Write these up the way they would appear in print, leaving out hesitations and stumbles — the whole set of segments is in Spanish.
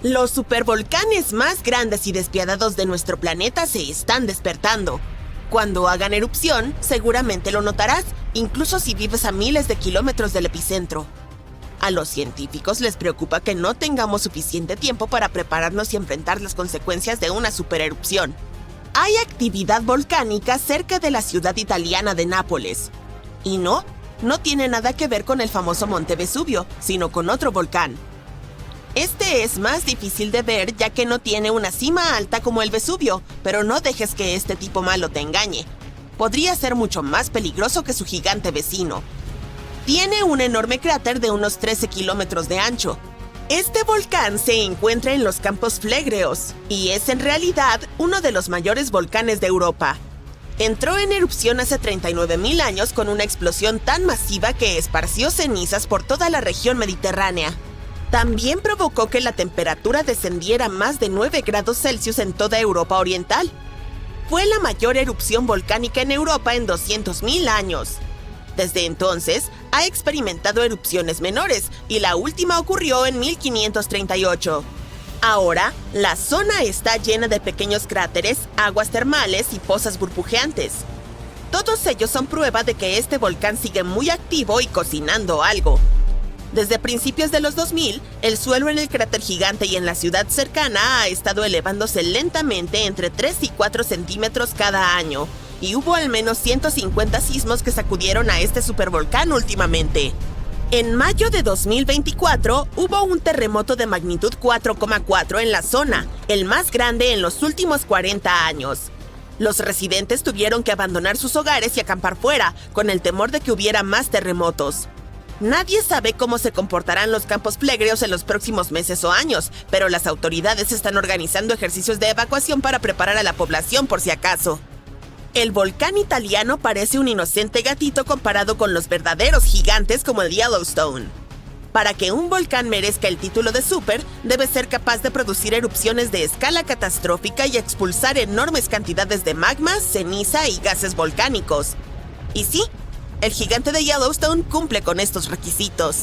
Los supervolcanes más grandes y despiadados de nuestro planeta se están despertando. Cuando hagan erupción, seguramente lo notarás, incluso si vives a miles de kilómetros del epicentro. A los científicos les preocupa que no tengamos suficiente tiempo para prepararnos y enfrentar las consecuencias de una supererupción. Hay actividad volcánica cerca de la ciudad italiana de Nápoles. Y no tiene nada que ver con el famoso Monte Vesubio, sino con otro volcán. Este es más difícil de ver ya que no tiene una cima alta como el Vesubio, pero no dejes que este tipo malo te engañe. Podría ser mucho más peligroso que su gigante vecino. Tiene un enorme cráter de unos 13 kilómetros de ancho. Este volcán se encuentra en los Campos Flegreos y es en realidad uno de los mayores volcanes de Europa. Entró en erupción hace 39.000 años con una explosión tan masiva que esparció cenizas por toda la región mediterránea. También provocó que la temperatura descendiera más de 9 grados Celsius en toda Europa Oriental. Fue la mayor erupción volcánica en Europa en 200.000 años. Desde entonces, ha experimentado erupciones menores y la última ocurrió en 1538. Ahora, la zona está llena de pequeños cráteres, aguas termales y pozas burbujeantes. Todos ellos son prueba de que este volcán sigue muy activo y cocinando algo. Desde principios de los 2000, el suelo en el cráter gigante y en la ciudad cercana ha estado elevándose lentamente entre 3 y 4 centímetros cada año, y hubo al menos 150 sismos que sacudieron a este supervolcán últimamente. En mayo de 2024, hubo un terremoto de magnitud 4,4 en la zona, el más grande en los últimos 40 años. Los residentes tuvieron que abandonar sus hogares y acampar fuera, con el temor de que hubiera más terremotos. Nadie sabe cómo se comportarán los campos flegreos en los próximos meses o años, pero las autoridades están organizando ejercicios de evacuación para preparar a la población por si acaso. El volcán italiano parece un inocente gatito comparado con los verdaderos gigantes como el Yellowstone. Para que un volcán merezca el título de super, debe ser capaz de producir erupciones de escala catastrófica y expulsar enormes cantidades de magma, ceniza y gases volcánicos. Y sí, el gigante de Yellowstone cumple con estos requisitos.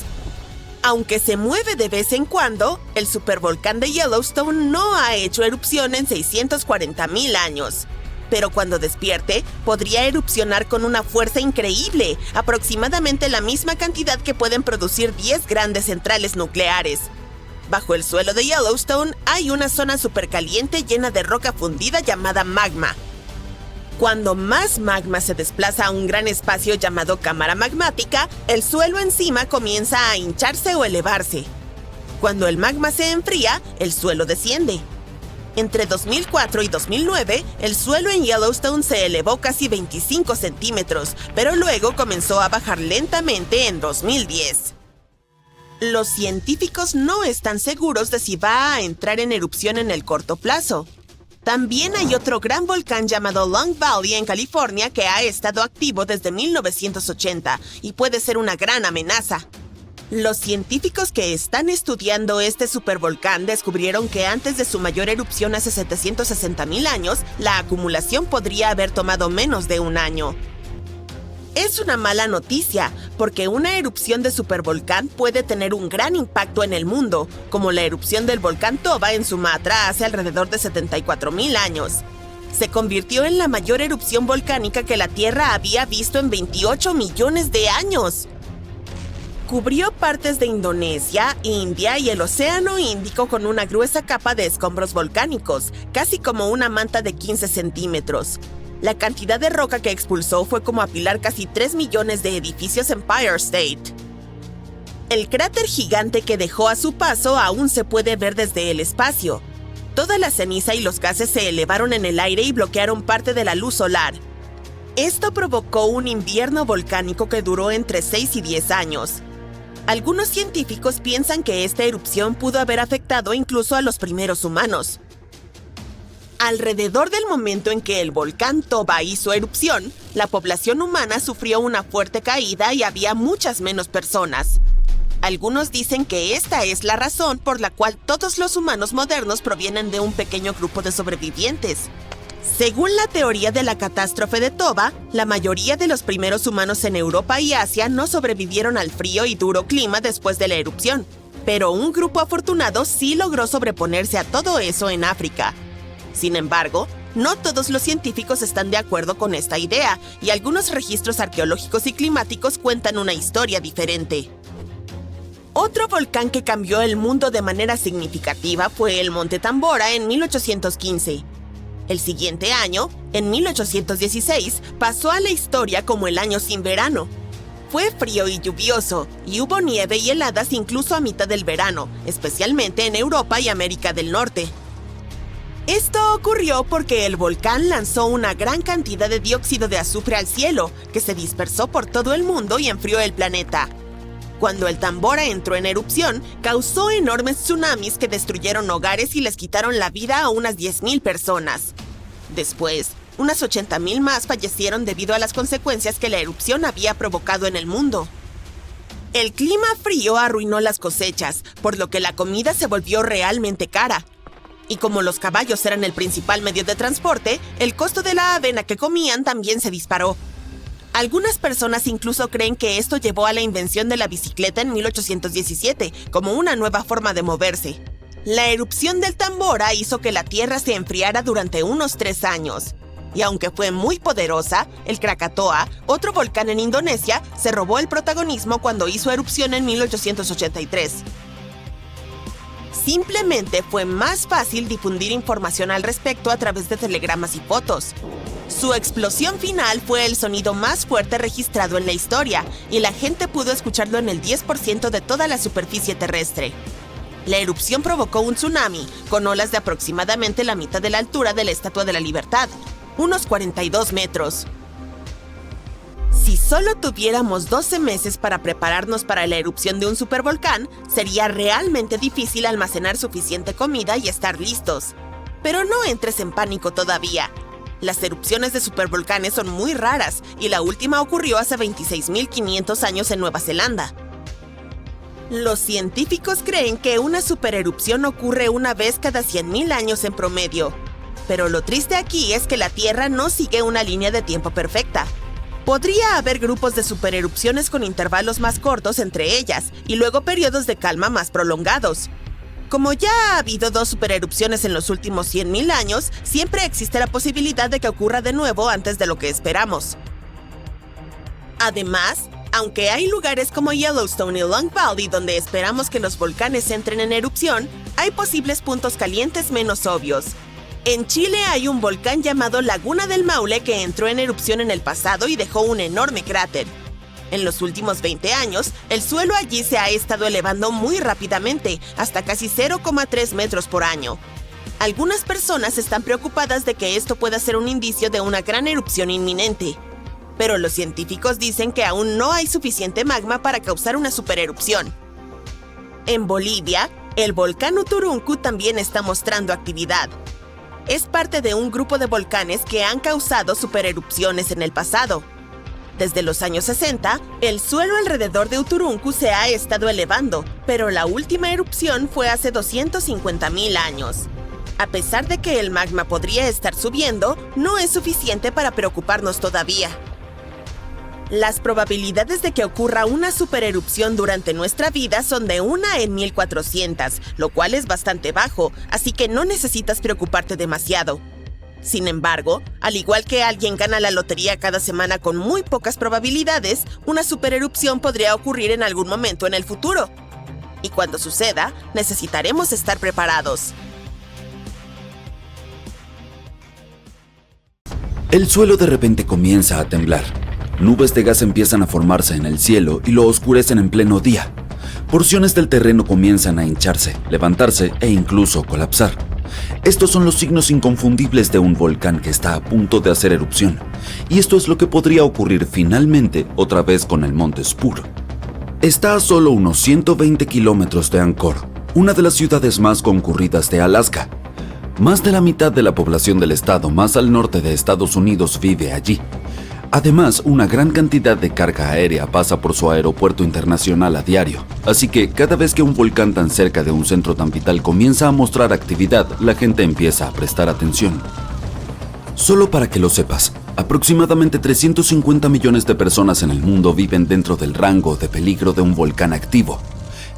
Aunque se mueve de vez en cuando, el supervolcán de Yellowstone no ha hecho erupción en 640.000 años. Pero cuando despierte, podría erupcionar con una fuerza increíble, aproximadamente la misma cantidad que pueden producir 10 grandes centrales nucleares. Bajo el suelo de Yellowstone hay una zona supercaliente llena de roca fundida llamada magma. Cuando más magma se desplaza a un gran espacio llamado cámara magmática, el suelo encima comienza a hincharse o elevarse. Cuando el magma se enfría, el suelo desciende. Entre 2004 y 2009, el suelo en Yellowstone se elevó casi 25 centímetros, pero luego comenzó a bajar lentamente en 2010. Los científicos no están seguros de si va a entrar en erupción en el corto plazo. También hay otro gran volcán llamado Long Valley en California que ha estado activo desde 1980 y puede ser una gran amenaza. Los científicos que están estudiando este supervolcán descubrieron que antes de su mayor erupción hace 760.000 años, la acumulación podría haber tomado menos de un año. Es una mala noticia, porque una erupción de supervolcán puede tener un gran impacto en el mundo, como la erupción del volcán Toba en Sumatra hace alrededor de 74.000 años. Se convirtió en la mayor erupción volcánica que la Tierra había visto en 28 millones de años. Cubrió partes de Indonesia, India y el Océano Índico con una gruesa capa de escombros volcánicos, casi como una manta de 15 centímetros. La cantidad de roca que expulsó fue como apilar casi 3 millones de edificios en Empire State. El cráter gigante que dejó a su paso aún se puede ver desde el espacio. Toda la ceniza y los gases se elevaron en el aire y bloquearon parte de la luz solar. Esto provocó un invierno volcánico que duró entre 6 y 10 años. Algunos científicos piensan que esta erupción pudo haber afectado incluso a los primeros humanos. Alrededor del momento en que el volcán Toba hizo erupción, la población humana sufrió una fuerte caída y había muchas menos personas. Algunos dicen que esta es la razón por la cual todos los humanos modernos provienen de un pequeño grupo de sobrevivientes. Según la teoría de la catástrofe de Toba, la mayoría de los primeros humanos en Europa y Asia no sobrevivieron al frío y duro clima después de la erupción, Pero un grupo afortunado sí logró sobreponerse a todo eso en África. Sin embargo, no todos los científicos están de acuerdo con esta idea, y algunos registros arqueológicos y climáticos cuentan una historia diferente. Otro volcán que cambió el mundo de manera significativa fue el Monte Tambora en 1815. El siguiente año, en 1816, pasó a la historia como el año sin verano. Fue frío y lluvioso, y hubo nieve y heladas incluso a mitad del verano, especialmente en Europa y América del Norte. Esto ocurrió porque el volcán lanzó una gran cantidad de dióxido de azufre al cielo, que se dispersó por todo el mundo y enfrió el planeta. Cuando el Tambora entró en erupción, causó enormes tsunamis que destruyeron hogares y les quitaron la vida a unas 10,000 personas. Después, unas 80,000 más fallecieron debido a las consecuencias que la erupción había provocado en el mundo. El clima frío arruinó las cosechas, por lo que la comida se volvió realmente cara. Y como los caballos eran el principal medio de transporte, el costo de la avena que comían también se disparó. Algunas personas incluso creen que esto llevó a la invención de la bicicleta en 1817, como una nueva forma de moverse. La erupción del Tambora hizo que la Tierra se enfriara durante unos 3 años. Y aunque fue muy poderosa, el Krakatoa, otro volcán en Indonesia, se robó el protagonismo cuando hizo erupción en 1883. Simplemente fue más fácil difundir información al respecto a través de telegramas y fotos. Su explosión final fue el sonido más fuerte registrado en la historia, y la gente pudo escucharlo en el 10% de toda la superficie terrestre. La erupción provocó un tsunami, con olas de aproximadamente la mitad de la altura de la Estatua de la Libertad, unos 42 metros. Si solo tuviéramos 12 meses para prepararnos para la erupción de un supervolcán, sería realmente difícil almacenar suficiente comida y estar listos. Pero no entres en pánico todavía. Las erupciones de supervolcanes son muy raras, y la última ocurrió hace 26,500 años en Nueva Zelanda. Los científicos creen que una supererupción ocurre una vez cada 100,000 años en promedio. Pero lo triste aquí es que la Tierra no sigue una línea de tiempo perfecta. Podría haber grupos de supererupciones con intervalos más cortos entre ellas, y luego periodos de calma más prolongados. Como ya ha habido 2 supererupciones en los últimos 100,000 años, siempre existe la posibilidad de que ocurra de nuevo antes de lo que esperamos. Además, aunque hay lugares como Yellowstone y Long Valley donde esperamos que los volcanes entren en erupción, hay posibles puntos calientes menos obvios. En Chile hay un volcán llamado Laguna del Maule que entró en erupción en el pasado y dejó un enorme cráter. En los últimos 20 años, el suelo allí se ha estado elevando muy rápidamente, hasta casi 0,3 metros por año. Algunas personas están preocupadas de que esto pueda ser un indicio de una gran erupción inminente. Pero los científicos dicen que aún no hay suficiente magma para causar una supererupción. En Bolivia, el volcán Uturuncu también está mostrando actividad. Es parte de un grupo de volcanes que han causado supererupciones en el pasado. Desde los años 60, el suelo alrededor de Uturuncu se ha estado elevando, pero la última erupción fue hace 250,000 años. A pesar de que el magma podría estar subiendo, no es suficiente para preocuparnos todavía. Las probabilidades de que ocurra una supererupción durante nuestra vida son de 1 en 1400, lo cual es bastante bajo, así que no necesitas preocuparte demasiado. Sin embargo, al igual que alguien gana la lotería cada semana con muy pocas probabilidades, una supererupción podría ocurrir en algún momento en el futuro. Y cuando suceda, necesitaremos estar preparados. El suelo de repente comienza a temblar. Nubes de gas empiezan a formarse en el cielo y lo oscurecen en pleno día. Porciones del terreno comienzan a hincharse, levantarse e incluso colapsar. Estos son los signos inconfundibles de un volcán que está a punto de hacer erupción. Y esto es lo que podría ocurrir finalmente otra vez con el monte Spur. Está a solo unos 120 kilómetros de Angkor, una de las ciudades más concurridas de Alaska. Más de la mitad de la población del estado más al norte de Estados Unidos vive allí. Además, una gran cantidad de carga aérea pasa por su aeropuerto internacional a diario, así que cada vez que un volcán tan cerca de un centro tan vital comienza a mostrar actividad, la gente empieza a prestar atención. Solo para que lo sepas, aproximadamente 350 millones de personas en el mundo viven dentro del rango de peligro de un volcán activo.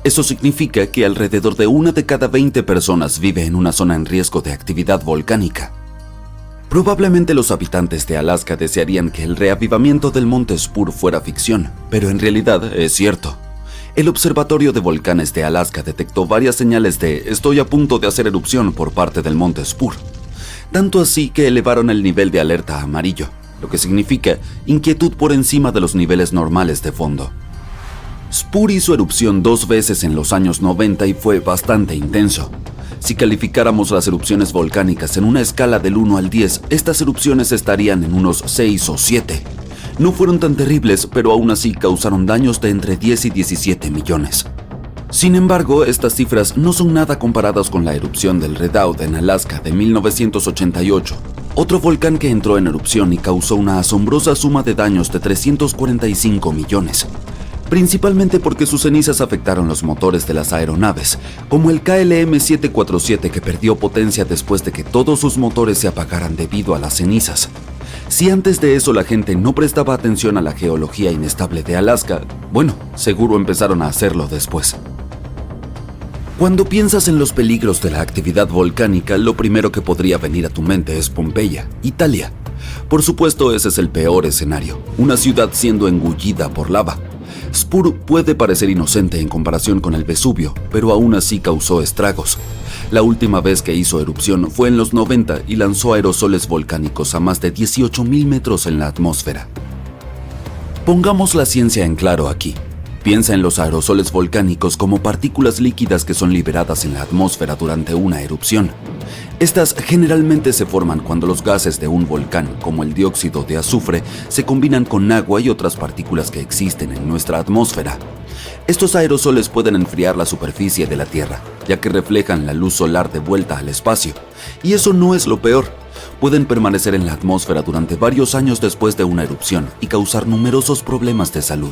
Eso significa que alrededor de 1 de cada 20 personas vive en una zona en riesgo de actividad volcánica. Probablemente los habitantes de Alaska desearían que el reavivamiento del monte Spur fuera ficción, pero en realidad es cierto. El Observatorio de Volcanes de Alaska detectó varias señales de "estoy a punto de hacer erupción" por parte del monte Spur. Tanto así que elevaron el nivel de alerta a amarillo, lo que significa inquietud por encima de los niveles normales de fondo. Spur hizo erupción 2 veces en los años 90 y fue bastante intenso. Si calificáramos las erupciones volcánicas en una escala del 1 al 10, estas erupciones estarían en unos 6 o 7. No fueron tan terribles, pero aún así causaron daños de entre 10 y 17 millones. Sin embargo, estas cifras no son nada comparadas con la erupción del Redoubt en Alaska de 1988, otro volcán que entró en erupción y causó una asombrosa suma de daños de 345 millones. Principalmente porque sus cenizas afectaron los motores de las aeronaves, como el KLM-747 que perdió potencia después de que todos sus motores se apagaran debido a las cenizas. Si antes de eso la gente no prestaba atención a la geología inestable de Alaska, bueno, seguro empezaron a hacerlo después. Cuando piensas en los peligros de la actividad volcánica, lo primero que podría venir a tu mente es Pompeya, Italia. Por supuesto, ese es el peor escenario, una ciudad siendo engullida por lava. Spur puede parecer inocente en comparación con el Vesubio, pero aún así causó estragos. La última vez que hizo erupción fue en los 90 y lanzó aerosoles volcánicos a más de 18,000 metros en la atmósfera. Pongamos la ciencia en claro aquí. Piensa en los aerosoles volcánicos como partículas líquidas que son liberadas en la atmósfera durante una erupción. Estas generalmente se forman cuando los gases de un volcán, como el dióxido de azufre, se combinan con agua y otras partículas que existen en nuestra atmósfera. Estos aerosoles pueden enfriar la superficie de la Tierra, ya que reflejan la luz solar de vuelta al espacio. Y eso no es lo peor. Pueden permanecer en la atmósfera durante varios años después de una erupción y causar numerosos problemas de salud.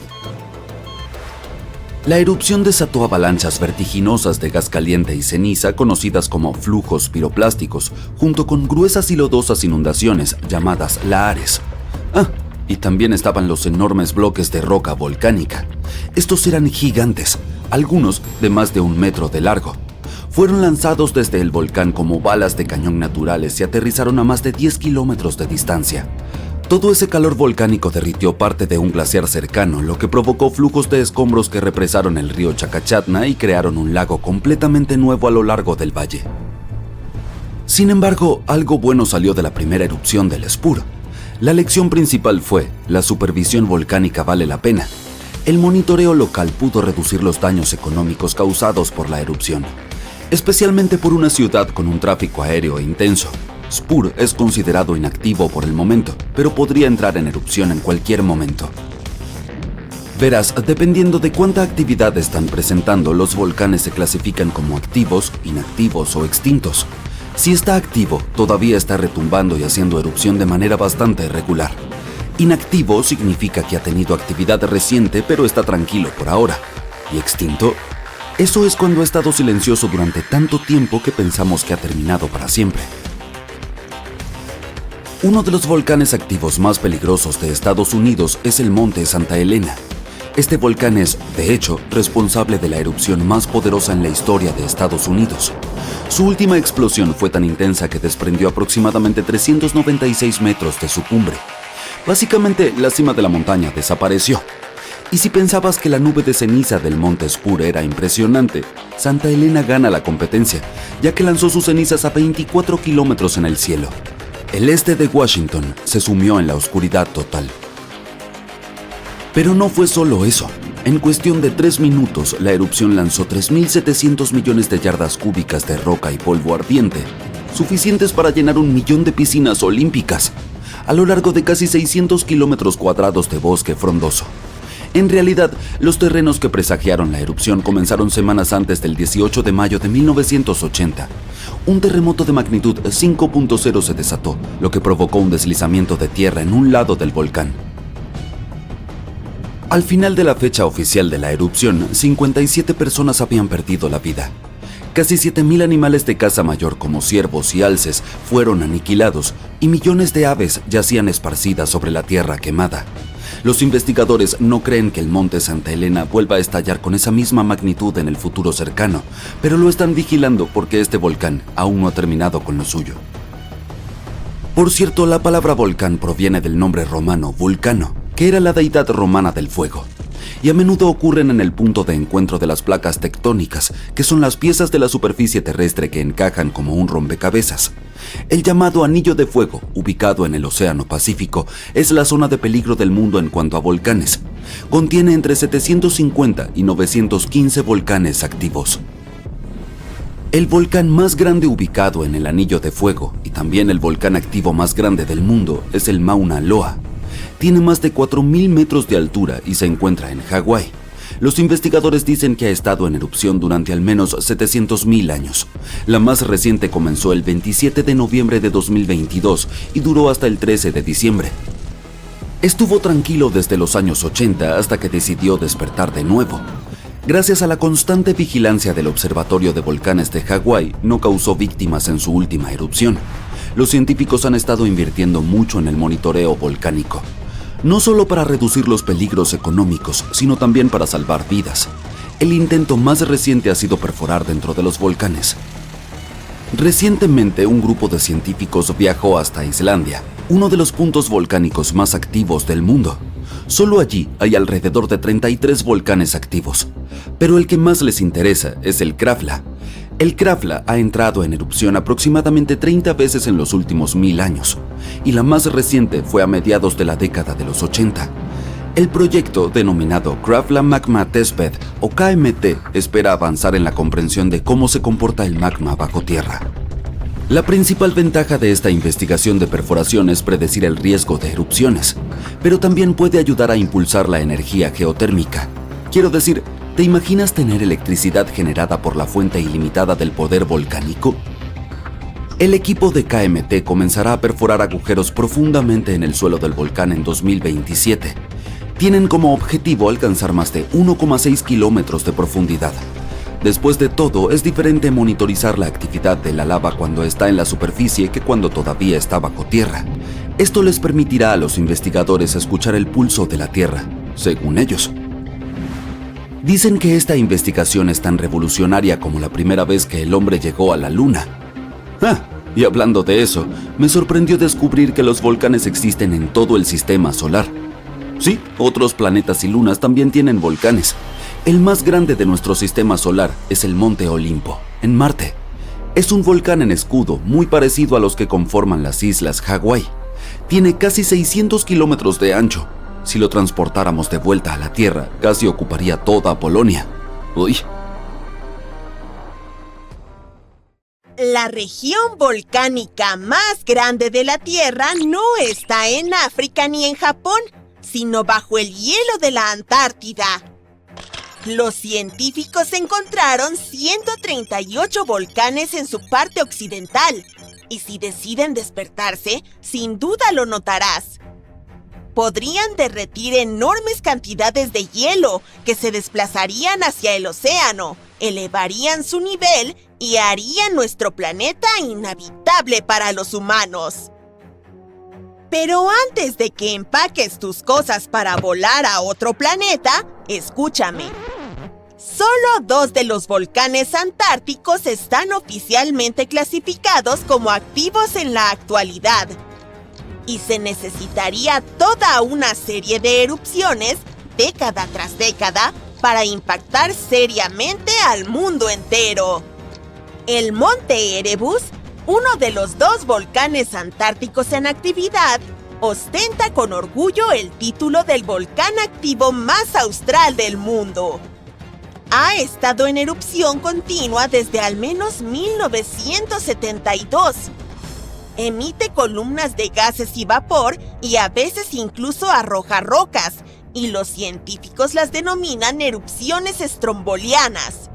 La erupción desató avalanchas vertiginosas de gas caliente y ceniza conocidas como flujos piroplásticos, junto con gruesas y lodosas inundaciones llamadas lahares. Y también estaban los enormes bloques de roca volcánica. Estos eran gigantes, algunos de más de 1 metro de largo. Fueron lanzados desde el volcán como balas de cañón naturales y aterrizaron a más de 10 kilómetros de distancia. Todo ese calor volcánico derritió parte de un glaciar cercano, lo que provocó flujos de escombros que represaron el río Chacachatna y crearon un lago completamente nuevo a lo largo del valle. Sin embargo, algo bueno salió de la primera erupción del Spur. La lección principal fue: la supervisión volcánica vale la pena. El monitoreo local pudo reducir los daños económicos causados por la erupción, especialmente por una ciudad con un tráfico aéreo intenso. Spur es considerado inactivo por el momento, pero podría entrar en erupción en cualquier momento. Verás, dependiendo de cuánta actividad están presentando, los volcanes se clasifican como activos, inactivos o extintos. Si está activo, todavía está retumbando y haciendo erupción de manera bastante regular. Inactivo significa que ha tenido actividad reciente, pero está tranquilo por ahora. ¿Y extinto? Eso es cuando ha estado silencioso durante tanto tiempo que pensamos que ha terminado para siempre. Uno de los volcanes activos más peligrosos de Estados Unidos es el monte Santa Elena. Este volcán es, de hecho, responsable de la erupción más poderosa en la historia de Estados Unidos. Su última explosión fue tan intensa que desprendió aproximadamente 396 metros de su cumbre. Básicamente, la cima de la montaña desapareció. Y si pensabas que la nube de ceniza del monte Spur era impresionante, Santa Elena gana la competencia, ya que lanzó sus cenizas a 24 kilómetros en el cielo. El este de Washington se sumió en la oscuridad total. Pero no fue solo eso. En cuestión de 3 minutos, la erupción lanzó 3.700 millones de yardas cúbicas de roca y polvo ardiente, suficientes para llenar 1 millón de piscinas olímpicas, a lo largo de casi 600 kilómetros cuadrados de bosque frondoso. En realidad, los terrenos que presagiaron la erupción comenzaron semanas antes del 18 de mayo de 1980. Un terremoto de magnitud 5.0 se desató, lo que provocó un deslizamiento de tierra en un lado del volcán. Al final de la fecha oficial de la erupción, 57 personas habían perdido la vida. Casi 7,000 animales de caza mayor como ciervos y alces fueron aniquilados y millones de aves yacían esparcidas sobre la tierra quemada. Los investigadores no creen que el monte Santa Elena vuelva a estallar con esa misma magnitud en el futuro cercano, pero lo están vigilando porque este volcán aún no ha terminado con lo suyo. Por cierto, la palabra volcán proviene del nombre romano Vulcano, que era la deidad romana del fuego, y a menudo ocurren en el punto de encuentro de las placas tectónicas, que son las piezas de la superficie terrestre que encajan como un rompecabezas. El llamado Anillo de Fuego, ubicado en el Océano Pacífico, es la zona de peligro del mundo en cuanto a volcanes. Contiene entre 750 y 915 volcanes activos. El volcán más grande ubicado en el Anillo de Fuego y también el volcán activo más grande del mundo es el Mauna Loa. Tiene más de 4.000 metros de altura y se encuentra en Hawái. Los investigadores dicen que ha estado en erupción durante al menos 700.000 años. La más reciente comenzó el 27 de noviembre de 2022 y duró hasta el 13 de diciembre. Estuvo tranquilo desde los años 80 hasta que decidió despertar de nuevo. Gracias a la constante vigilancia del Observatorio de Volcanes de Hawái, no causó víctimas en su última erupción. Los científicos han estado invirtiendo mucho en el monitoreo volcánico, no solo para reducir los peligros económicos, sino también para salvar vidas. El intento más reciente ha sido perforar dentro de los volcanes. Recientemente, un grupo de científicos viajó hasta Islandia, uno de los puntos volcánicos más activos del mundo. Solo allí hay alrededor de 33 volcanes activos, pero el que más les interesa es el Krafla. El Krafla ha entrado en erupción aproximadamente 30 veces en los últimos 1000 años, y la más reciente fue a mediados de la década de los 80. El proyecto, denominado Krafla Magma Testbed o KMT, espera avanzar en la comprensión de cómo se comporta el magma bajo tierra. La principal ventaja de esta investigación de perforación es predecir el riesgo de erupciones, pero también puede ayudar a impulsar la energía geotérmica. Quiero decir, ¿te imaginas tener electricidad generada por la fuente ilimitada del poder volcánico? El equipo de KMT comenzará a perforar agujeros profundamente en el suelo del volcán en 2027. Tienen como objetivo alcanzar más de 1,6 kilómetros de profundidad. Después de todo, es diferente monitorizar la actividad de la lava cuando está en la superficie que cuando todavía está bajo tierra. Esto les permitirá a los investigadores escuchar el pulso de la Tierra, según ellos. Dicen que esta investigación es tan revolucionaria como la primera vez que el hombre llegó a la Luna. Y hablando de eso, me sorprendió descubrir que los volcanes existen en todo el sistema solar. Sí, otros planetas y lunas también tienen volcanes. El más grande de nuestro sistema solar es el Monte Olimpo, en Marte. Es un volcán en escudo muy parecido a los que conforman las islas Hawái. Tiene casi 600 kilómetros de ancho. Si lo transportáramos de vuelta a la Tierra, casi ocuparía toda Polonia. Uy. La región volcánica más grande de la Tierra no está en África ni en Japón, sino bajo el hielo de la Antártida. Los científicos encontraron 138 volcanes en su parte occidental, y si deciden despertarse, sin duda lo notarás. Podrían derretir enormes cantidades de hielo que se desplazarían hacia el océano, elevarían su nivel y harían nuestro planeta inhabitable para los humanos. Pero antes de que empaques tus cosas para volar a otro planeta, escúchame. Solo 2 de los volcanes antárticos están oficialmente clasificados como activos en la actualidad. Y se necesitaría toda una serie de erupciones, década tras década, para impactar seriamente al mundo entero. El Monte Erebus, uno de los 2 volcanes antárticos en actividad, ostenta con orgullo el título del volcán activo más austral del mundo. Ha estado en erupción continua desde al menos 1972. Emite columnas de gases y vapor y a veces incluso arroja rocas, y los científicos las denominan erupciones estrombolianas.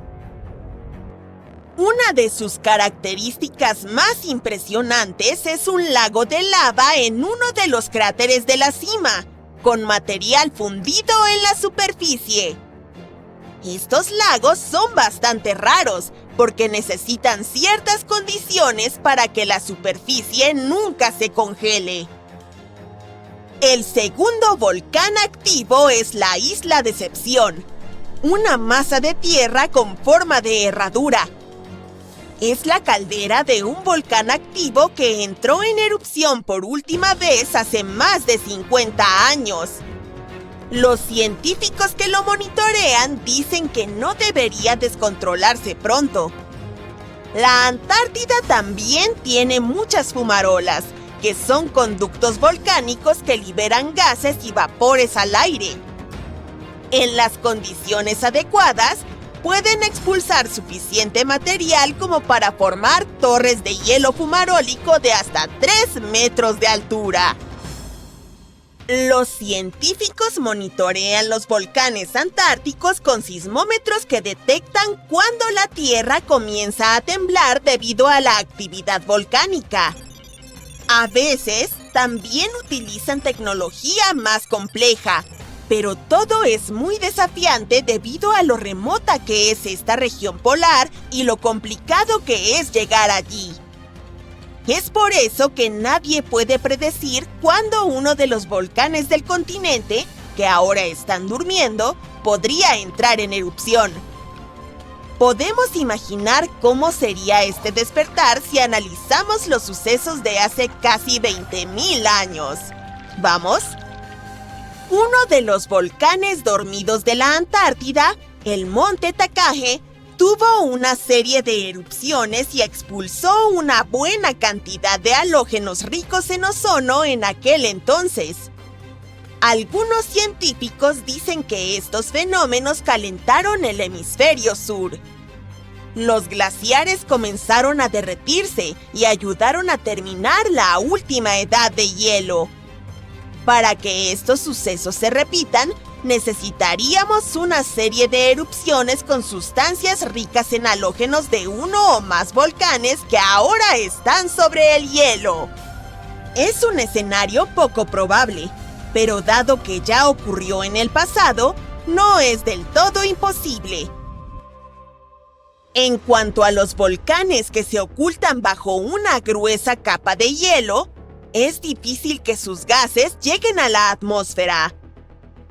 Una de sus características más impresionantes es un lago de lava en uno de los cráteres de la cima, con material fundido en la superficie. Estos lagos son bastante raros porque necesitan ciertas condiciones para que la superficie nunca se congele. El segundo volcán activo es la Isla Decepción, una masa de tierra con forma de herradura. Es la caldera de un volcán activo que entró en erupción por última vez hace más de 50 años. Los científicos que lo monitorean dicen que no debería descontrolarse pronto. La Antártida también tiene muchas fumarolas, que son conductos volcánicos que liberan gases y vapores al aire. En las condiciones adecuadas, pueden expulsar suficiente material como para formar torres de hielo fumarólico de hasta 3 metros de altura. Los científicos monitorean los volcanes antárticos con sismómetros que detectan cuando la Tierra comienza a temblar debido a la actividad volcánica. A veces, también utilizan tecnología más compleja, pero todo es muy desafiante debido a lo remota que es esta región polar y lo complicado que es llegar allí. Es por eso que nadie puede predecir cuándo uno de los volcanes del continente, que ahora están durmiendo, podría entrar en erupción. Podemos imaginar cómo sería este despertar si analizamos los sucesos de hace casi 20.000 años. ¿Vamos? Uno de los volcanes dormidos de la Antártida, el Monte Takage, tuvo una serie de erupciones y expulsó una buena cantidad de halógenos ricos en ozono en aquel entonces. Algunos científicos dicen que estos fenómenos calentaron el hemisferio sur. Los glaciares comenzaron a derretirse y ayudaron a terminar la última edad de hielo. Para que estos sucesos se repitan, necesitaríamos una serie de erupciones con sustancias ricas en halógenos de uno o más volcanes que ahora están sobre el hielo. Es un escenario poco probable, pero dado que ya ocurrió en el pasado, no es del todo imposible. En cuanto a los volcanes que se ocultan bajo una gruesa capa de hielo, es difícil que sus gases lleguen a la atmósfera.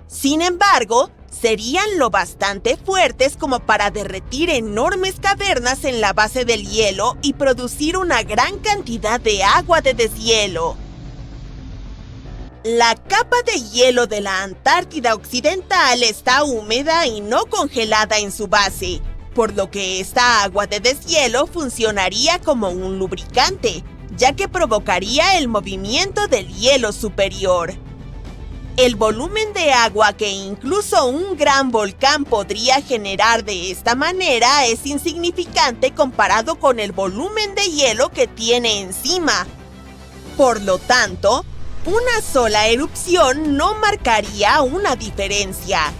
Sin embargo, serían lo bastante fuertes como para derretir enormes cavernas en la base del hielo y producir una gran cantidad de agua de deshielo. La capa de hielo de la Antártida Occidental está húmeda y no congelada en su base, por lo que esta agua de deshielo funcionaría como un lubricante, ya que provocaría el movimiento del hielo superior. El volumen de agua que incluso un gran volcán podría generar de esta manera es insignificante comparado con el volumen de hielo que tiene encima. Por lo tanto, una sola erupción no marcaría una diferencia.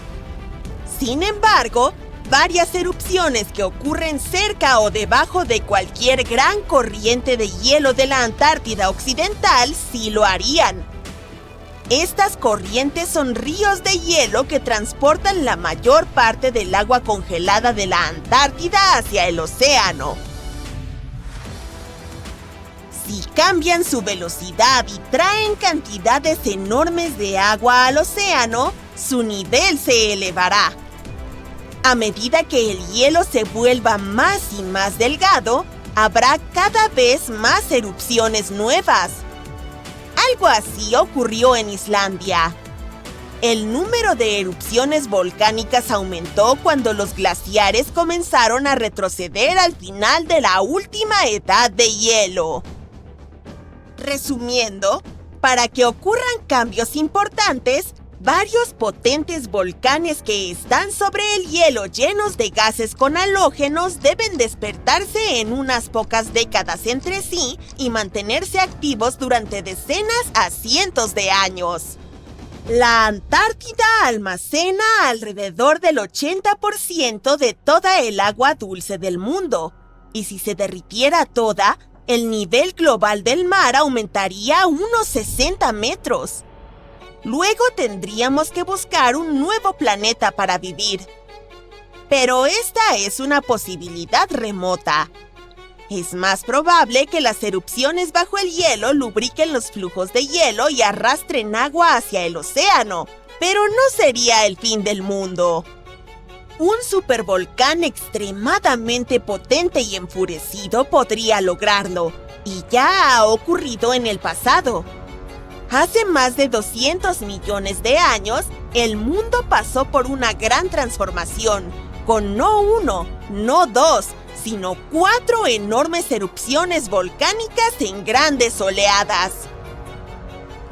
Sin embargo, varias erupciones que ocurren cerca o debajo de cualquier gran corriente de hielo de la Antártida Occidental sí lo harían. Estas corrientes son ríos de hielo que transportan la mayor parte del agua congelada de la Antártida hacia el océano. Si cambian su velocidad y traen cantidades enormes de agua al océano, su nivel se elevará. A medida que el hielo se vuelva más y más delgado, habrá cada vez más erupciones nuevas. Algo así ocurrió en Islandia. El número de erupciones volcánicas aumentó cuando los glaciares comenzaron a retroceder al final de la última edad de hielo. Resumiendo, para que ocurran cambios importantes, varios potentes volcanes que están sobre el hielo llenos de gases con halógenos deben despertarse en unas pocas décadas entre sí y mantenerse activos durante decenas a cientos de años. La Antártida almacena alrededor del 80% de toda el agua dulce del mundo, y si se derritiera toda, el nivel global del mar aumentaría unos 60 metros. Luego tendríamos que buscar un nuevo planeta para vivir. Pero esta es una posibilidad remota. Es más probable que las erupciones bajo el hielo lubriquen los flujos de hielo y arrastren agua hacia el océano, pero no sería el fin del mundo. Un supervolcán extremadamente potente y enfurecido podría lograrlo, y ya ha ocurrido en el pasado. Hace más de 200 millones de años, el mundo pasó por una gran transformación, con no uno, no dos, sino 4 enormes erupciones volcánicas en grandes oleadas.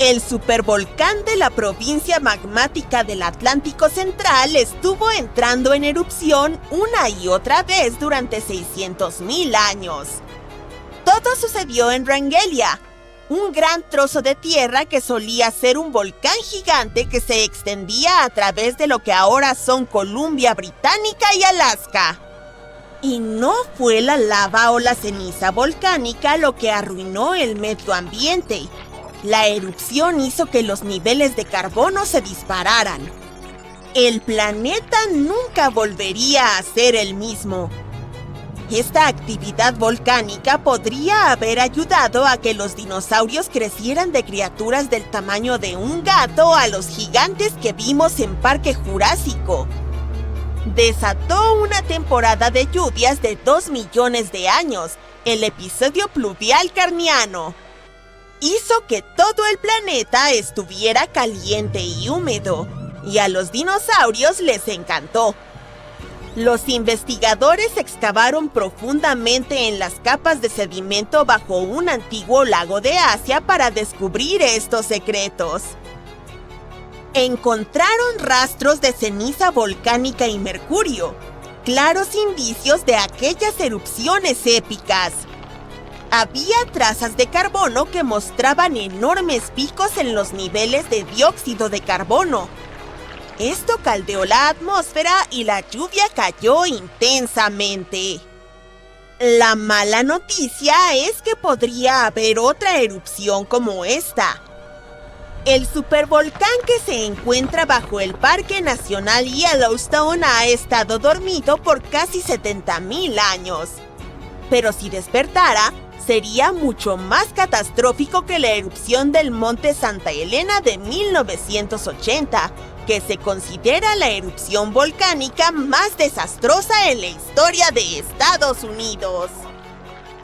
El supervolcán de la provincia magmática del Atlántico Central estuvo entrando en erupción una y otra vez durante 600.000 años. Todo sucedió en Wrangellia, un gran trozo de tierra que solía ser un volcán gigante que se extendía a través de lo que ahora son Columbia Británica y Alaska. Y no fue la lava o la ceniza volcánica lo que arruinó el medio ambiente. La erupción hizo que los niveles de carbono se dispararan. El planeta nunca volvería a ser el mismo. Esta actividad volcánica podría haber ayudado a que los dinosaurios crecieran de criaturas del tamaño de un gato a los gigantes que vimos en Parque Jurásico. Desató una temporada de lluvias de 2 millones de años, el episodio pluvial carniano. Hizo que todo el planeta estuviera caliente y húmedo, y a los dinosaurios les encantó. Los investigadores excavaron profundamente en las capas de sedimento bajo un antiguo lago de Asia para descubrir estos secretos. Encontraron rastros de ceniza volcánica y mercurio, claros indicios de aquellas erupciones épicas. Había trazas de carbono que mostraban enormes picos en los niveles de dióxido de carbono. Esto caldeó la atmósfera y la lluvia cayó intensamente. La mala noticia es que podría haber otra erupción como esta. El supervolcán que se encuentra bajo el Parque Nacional Yellowstone ha estado dormido por casi 70.000 años. Pero si despertara, sería mucho más catastrófico que la erupción del Monte Santa Elena de 1980, que se considera la erupción volcánica más desastrosa en la historia de Estados Unidos.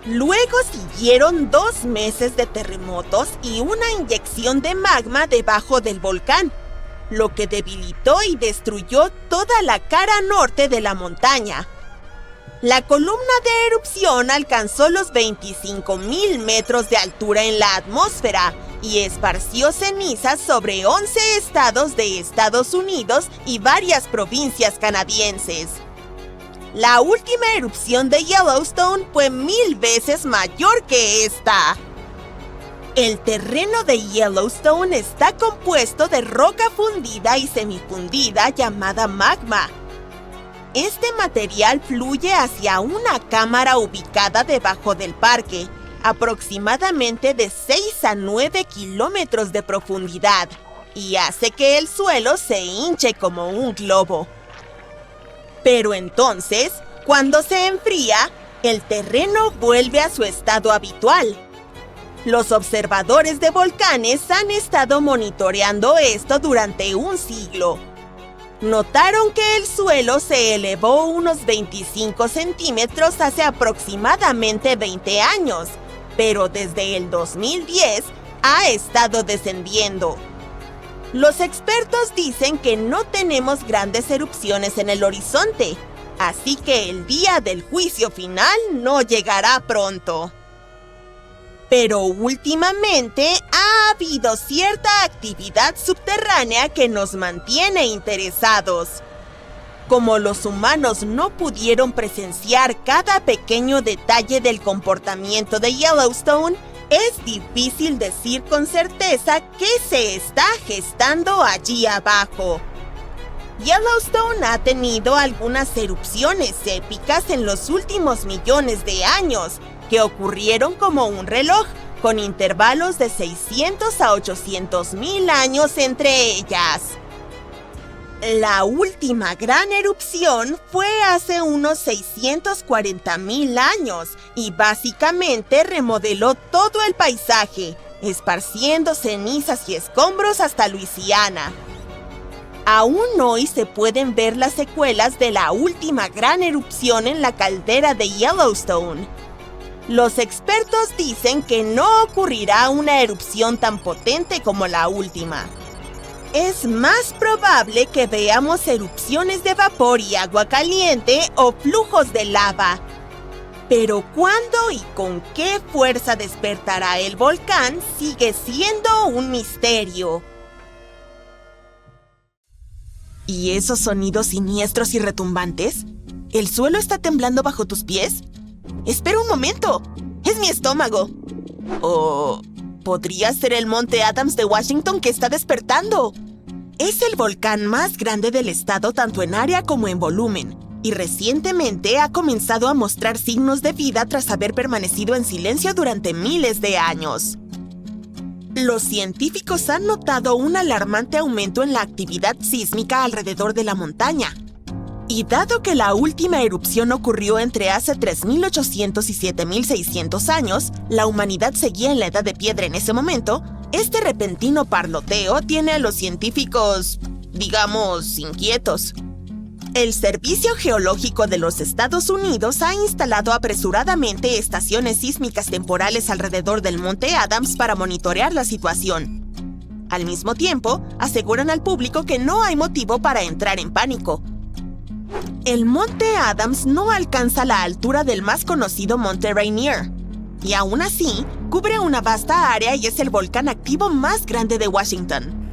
Luego siguieron 2 meses de terremotos y una inyección de magma debajo del volcán, lo que debilitó y destruyó toda la cara norte de la montaña. La columna de erupción alcanzó los 25.000 metros de altura en la atmósfera y esparció cenizas sobre 11 estados de Estados Unidos y varias provincias canadienses. La última erupción de Yellowstone fue 1000 veces mayor que esta. El terreno de Yellowstone está compuesto de roca fundida y semifundida llamada magma. Este material fluye hacia una cámara ubicada debajo del parque, aproximadamente de 6 a 9 kilómetros de profundidad, y hace que el suelo se hinche como un globo. Pero entonces, cuando se enfría, el terreno vuelve a su estado habitual. Los observadores de volcanes han estado monitoreando esto durante un siglo. Notaron que el suelo se elevó unos 25 centímetros hace aproximadamente 20 años, pero desde el 2010 ha estado descendiendo. Los expertos dicen que no tenemos grandes erupciones en el horizonte, así que el día del juicio final no llegará pronto. Pero últimamente ha habido cierta actividad subterránea que nos mantiene interesados. Como los humanos no pudieron presenciar cada pequeño detalle del comportamiento de Yellowstone, es difícil decir con certeza qué se está gestando allí abajo. Yellowstone ha tenido algunas erupciones épicas en los últimos millones de años, que ocurrieron como un reloj, con intervalos de 600 a 800.000 años entre ellas. La última gran erupción fue hace unos 640,000 años y básicamente remodeló todo el paisaje, esparciendo cenizas y escombros hasta Luisiana. Aún hoy se pueden ver las secuelas de la última gran erupción en la caldera de Yellowstone. Los expertos dicen que no ocurrirá una erupción tan potente como la última. Es más probable que veamos erupciones de vapor y agua caliente o flujos de lava. Pero cuándo y con qué fuerza despertará el volcán sigue siendo un misterio. ¿Y esos sonidos siniestros y retumbantes? ¿El suelo está temblando bajo tus pies? ¡Espera un momento! ¡Es mi estómago! ¿O podría ser el Monte Adams de Washington que está despertando? Es el volcán más grande del estado tanto en área como en volumen, y recientemente ha comenzado a mostrar signos de vida tras haber permanecido en silencio durante miles de años. Los científicos han notado un alarmante aumento en la actividad sísmica alrededor de la montaña. Y dado que la última erupción ocurrió entre hace 3.800 y 7.600 años, la humanidad seguía en la edad de piedra en ese momento, este repentino parloteo tiene a los científicos, digamos, inquietos. El Servicio Geológico de los Estados Unidos ha instalado apresuradamente estaciones sísmicas temporales alrededor del Monte Adams para monitorear la situación. Al mismo tiempo, aseguran al público que no hay motivo para entrar en pánico. El Monte Adams no alcanza la altura del más conocido Monte Rainier, y aún así, cubre una vasta área y es el volcán activo más grande de Washington.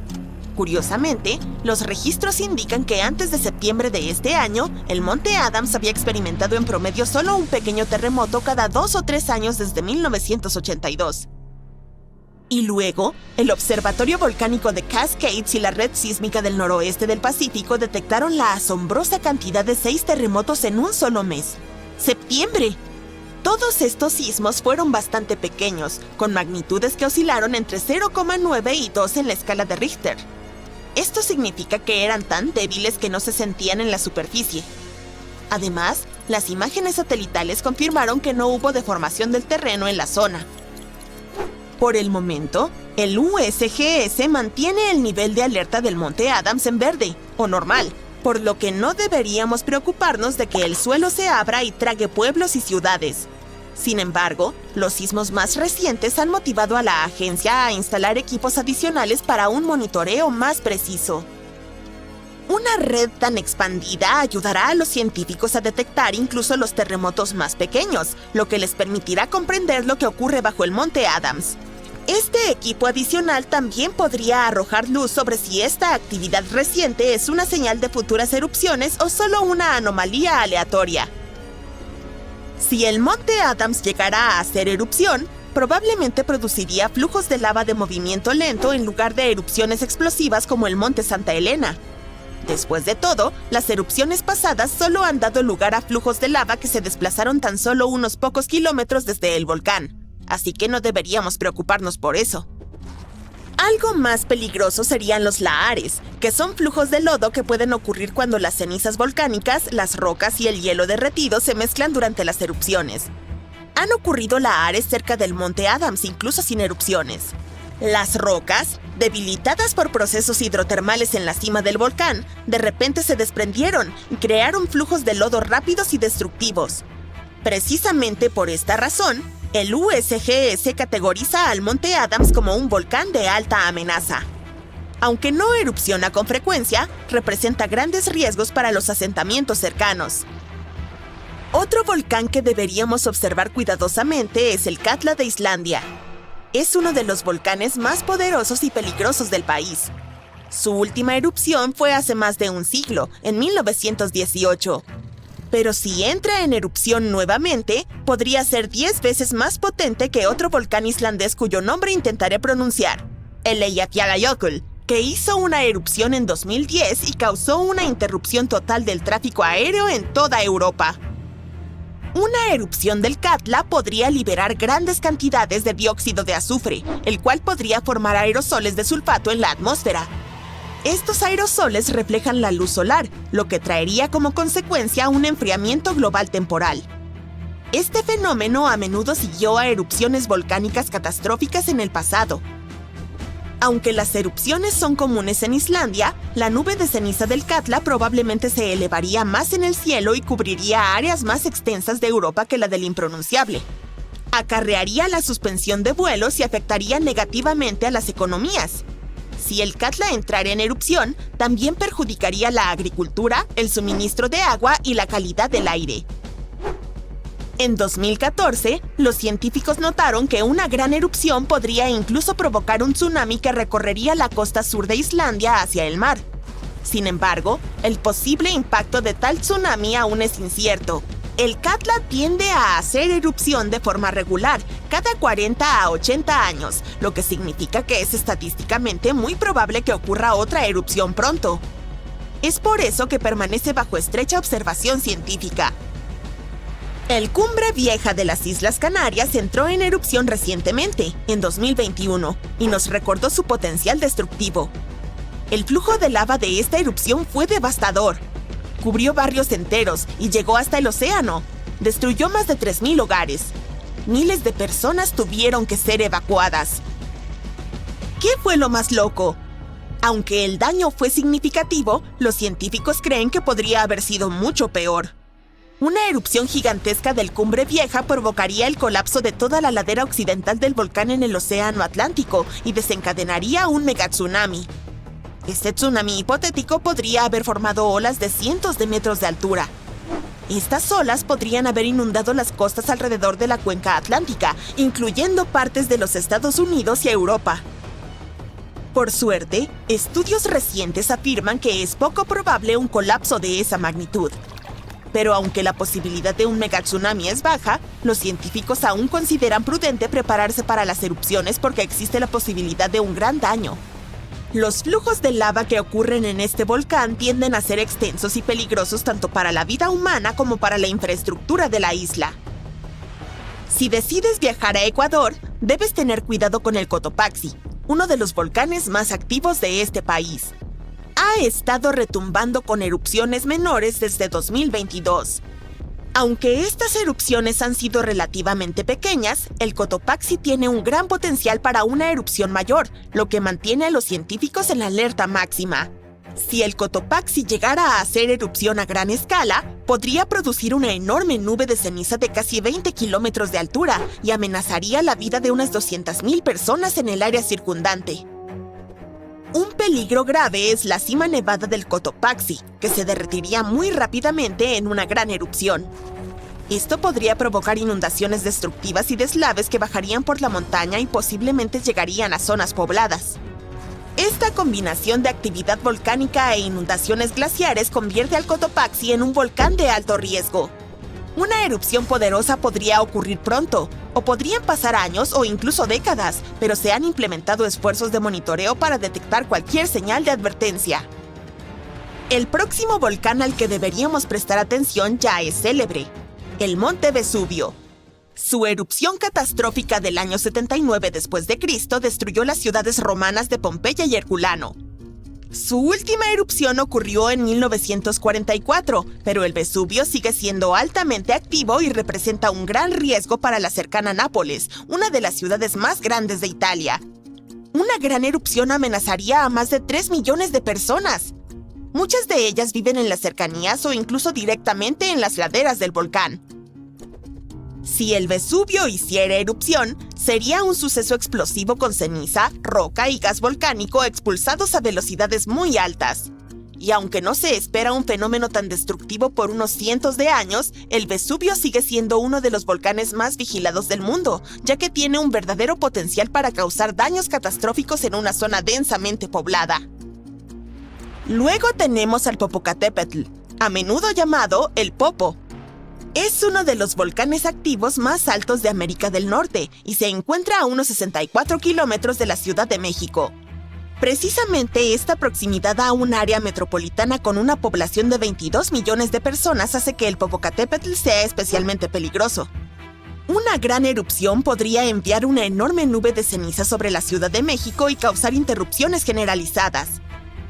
Curiosamente, los registros indican que antes de septiembre de este año, el Monte Adams había experimentado en promedio solo un pequeño terremoto cada 2 o 3 años desde 1982. Y luego, el Observatorio Volcánico de Cascades y la Red Sísmica del Noroeste del Pacífico detectaron la asombrosa cantidad de 6 terremotos en un solo mes. ¡Septiembre! Todos estos sismos fueron bastante pequeños, con magnitudes que oscilaron entre 0,9 y 2 en la escala de Richter. Esto significa que eran tan débiles que no se sentían en la superficie. Además, las imágenes satelitales confirmaron que no hubo deformación del terreno en la zona. Por el momento, el USGS mantiene el nivel de alerta del Monte Adams en verde, o normal, por lo que no deberíamos preocuparnos de que el suelo se abra y trague pueblos y ciudades. Sin embargo, los sismos más recientes han motivado a la agencia a instalar equipos adicionales para un monitoreo más preciso. Una red tan expandida ayudará a los científicos a detectar incluso los terremotos más pequeños, lo que les permitirá comprender lo que ocurre bajo el Monte Adams. Este equipo adicional también podría arrojar luz sobre si esta actividad reciente es una señal de futuras erupciones o solo una anomalía aleatoria. Si el Monte Adams llegara a hacer erupción, probablemente produciría flujos de lava de movimiento lento en lugar de erupciones explosivas como el Monte Santa Elena. Después de todo, las erupciones pasadas solo han dado lugar a flujos de lava que se desplazaron tan solo unos pocos kilómetros desde el volcán, así que no deberíamos preocuparnos por eso. Algo más peligroso serían los lahares, que son flujos de lodo que pueden ocurrir cuando las cenizas volcánicas, las rocas y el hielo derretido se mezclan durante las erupciones. Han ocurrido lahares cerca del Monte Adams, incluso sin erupciones. Las rocas, debilitadas por procesos hidrotermales en la cima del volcán, de repente se desprendieron y crearon flujos de lodo rápidos y destructivos. Precisamente por esta razón, el USGS categoriza al Monte Adams como un volcán de alta amenaza. Aunque no erupciona con frecuencia, representa grandes riesgos para los asentamientos cercanos. Otro volcán que deberíamos observar cuidadosamente es el Katla de Islandia. Es uno de los volcanes más poderosos y peligrosos del país. Su última erupción fue hace más de un siglo, en 1918. Pero si entra en erupción nuevamente, podría ser 10 veces más potente que otro volcán islandés cuyo nombre intentaré pronunciar, el Eyjafjallajökull, que hizo una erupción en 2010 y causó una interrupción total del tráfico aéreo en toda Europa. Una erupción del Katla podría liberar grandes cantidades de dióxido de azufre, el cual podría formar aerosoles de sulfato en la atmósfera. Estos aerosoles reflejan la luz solar, lo que traería como consecuencia un enfriamiento global temporal. Este fenómeno a menudo siguió a erupciones volcánicas catastróficas en el pasado. Aunque las erupciones son comunes en Islandia, la nube de ceniza del Katla probablemente se elevaría más en el cielo y cubriría áreas más extensas de Europa que la del impronunciable. Acarrearía la suspensión de vuelos y afectaría negativamente a las economías. Si el Katla entrara en erupción, también perjudicaría la agricultura, el suministro de agua y la calidad del aire. En 2014, los científicos notaron que una gran erupción podría incluso provocar un tsunami que recorrería la costa sur de Islandia hacia el mar. Sin embargo, el posible impacto de tal tsunami aún es incierto. El Katla tiende a hacer erupción de forma regular, cada 40 a 80 años, lo que significa que es estadísticamente muy probable que ocurra otra erupción pronto. Es por eso que permanece bajo estrecha observación científica. El Cumbre Vieja de las Islas Canarias entró en erupción recientemente, en 2021, y nos recordó su potencial destructivo. El flujo de lava de esta erupción fue devastador. Cubrió barrios enteros y llegó hasta el océano. Destruyó más de 3.000 hogares. Miles de personas tuvieron que ser evacuadas. ¿Qué fue lo más loco? Aunque el daño fue significativo, los científicos creen que podría haber sido mucho peor. Una erupción gigantesca del Cumbre Vieja provocaría el colapso de toda la ladera occidental del volcán en el Océano Atlántico y desencadenaría un megatsunami. Este tsunami hipotético podría haber formado olas de cientos de metros de altura. Estas olas podrían haber inundado las costas alrededor de la cuenca atlántica, incluyendo partes de los Estados Unidos y Europa. Por suerte, estudios recientes afirman que es poco probable un colapso de esa magnitud. Pero aunque la posibilidad de un megatsunami es baja, los científicos aún consideran prudente prepararse para las erupciones porque existe la posibilidad de un gran daño. Los flujos de lava que ocurren en este volcán tienden a ser extensos y peligrosos tanto para la vida humana como para la infraestructura de la isla. Si decides viajar a Ecuador, debes tener cuidado con el Cotopaxi, uno de los volcanes más activos de este país. Ha estado retumbando con erupciones menores desde 2022. Aunque estas erupciones han sido relativamente pequeñas, el Cotopaxi tiene un gran potencial para una erupción mayor, lo que mantiene a los científicos en la alerta máxima. Si el Cotopaxi llegara a hacer erupción a gran escala, podría producir una enorme nube de ceniza de casi 20 kilómetros de altura y amenazaría la vida de unas 200.000 personas en el área circundante. Un peligro grave es la cima nevada del Cotopaxi, que se derretiría muy rápidamente en una gran erupción. Esto podría provocar inundaciones destructivas y deslaves que bajarían por la montaña y posiblemente llegarían a zonas pobladas. Esta combinación de actividad volcánica e inundaciones glaciares convierte al Cotopaxi en un volcán de alto riesgo. Una erupción poderosa podría ocurrir pronto, o podrían pasar años o incluso décadas, pero se han implementado esfuerzos de monitoreo para detectar cualquier señal de advertencia. El próximo volcán al que deberíamos prestar atención ya es célebre, el Monte Vesubio. Su erupción catastrófica del año 79 después de Cristo destruyó las ciudades romanas de Pompeya y Herculano. Su última erupción ocurrió en 1944, pero el Vesubio sigue siendo altamente activo y representa un gran riesgo para la cercana Nápoles, una de las ciudades más grandes de Italia. Una gran erupción amenazaría a más de 3 millones de personas. Muchas de ellas viven en las cercanías o incluso directamente en las laderas del volcán. Si el Vesubio hiciera erupción, sería un suceso explosivo con ceniza, roca y gas volcánico expulsados a velocidades muy altas. Y aunque no se espera un fenómeno tan destructivo por unos cientos de años, el Vesubio sigue siendo uno de los volcanes más vigilados del mundo, ya que tiene un verdadero potencial para causar daños catastróficos en una zona densamente poblada. Luego tenemos al Popocatépetl, a menudo llamado el Popo. Es uno de los volcanes activos más altos de América del Norte y se encuentra a unos 64 kilómetros de la Ciudad de México. Precisamente esta proximidad a un área metropolitana con una población de 22 millones de personas hace que el Popocatépetl sea especialmente peligroso. Una gran erupción podría enviar una enorme nube de ceniza sobre la Ciudad de México y causar interrupciones generalizadas.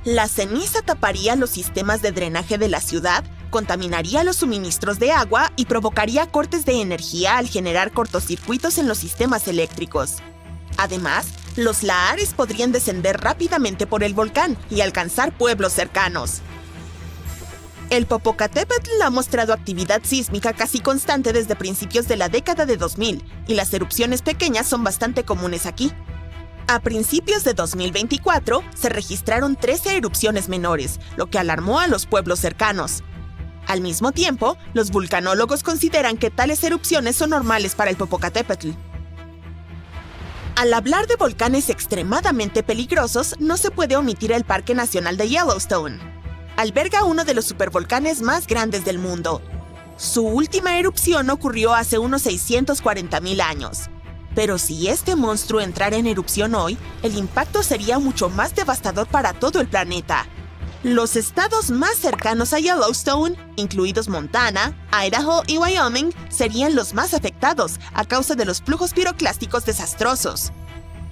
La ceniza taparía los sistemas de drenaje de la ciudad, contaminaría los suministros de agua y provocaría cortes de energía al generar cortocircuitos en los sistemas eléctricos. Además, los lahares podrían descender rápidamente por el volcán y alcanzar pueblos cercanos. El Popocatépetl ha mostrado actividad sísmica casi constante desde principios de la década de 2000, y las erupciones pequeñas son bastante comunes aquí. A principios de 2024, se registraron 13 erupciones menores, lo que alarmó a los pueblos cercanos. Al mismo tiempo, los vulcanólogos consideran que tales erupciones son normales para el Popocatépetl. Al hablar de volcanes extremadamente peligrosos, no se puede omitir el Parque Nacional de Yellowstone. Alberga uno de los supervolcanes más grandes del mundo. Su última erupción ocurrió hace unos 640,000 años. Pero si este monstruo entrara en erupción hoy, el impacto sería mucho más devastador para todo el planeta. Los estados más cercanos a Yellowstone, incluidos Montana, Idaho y Wyoming, serían los más afectados a causa de los flujos piroclásticos desastrosos.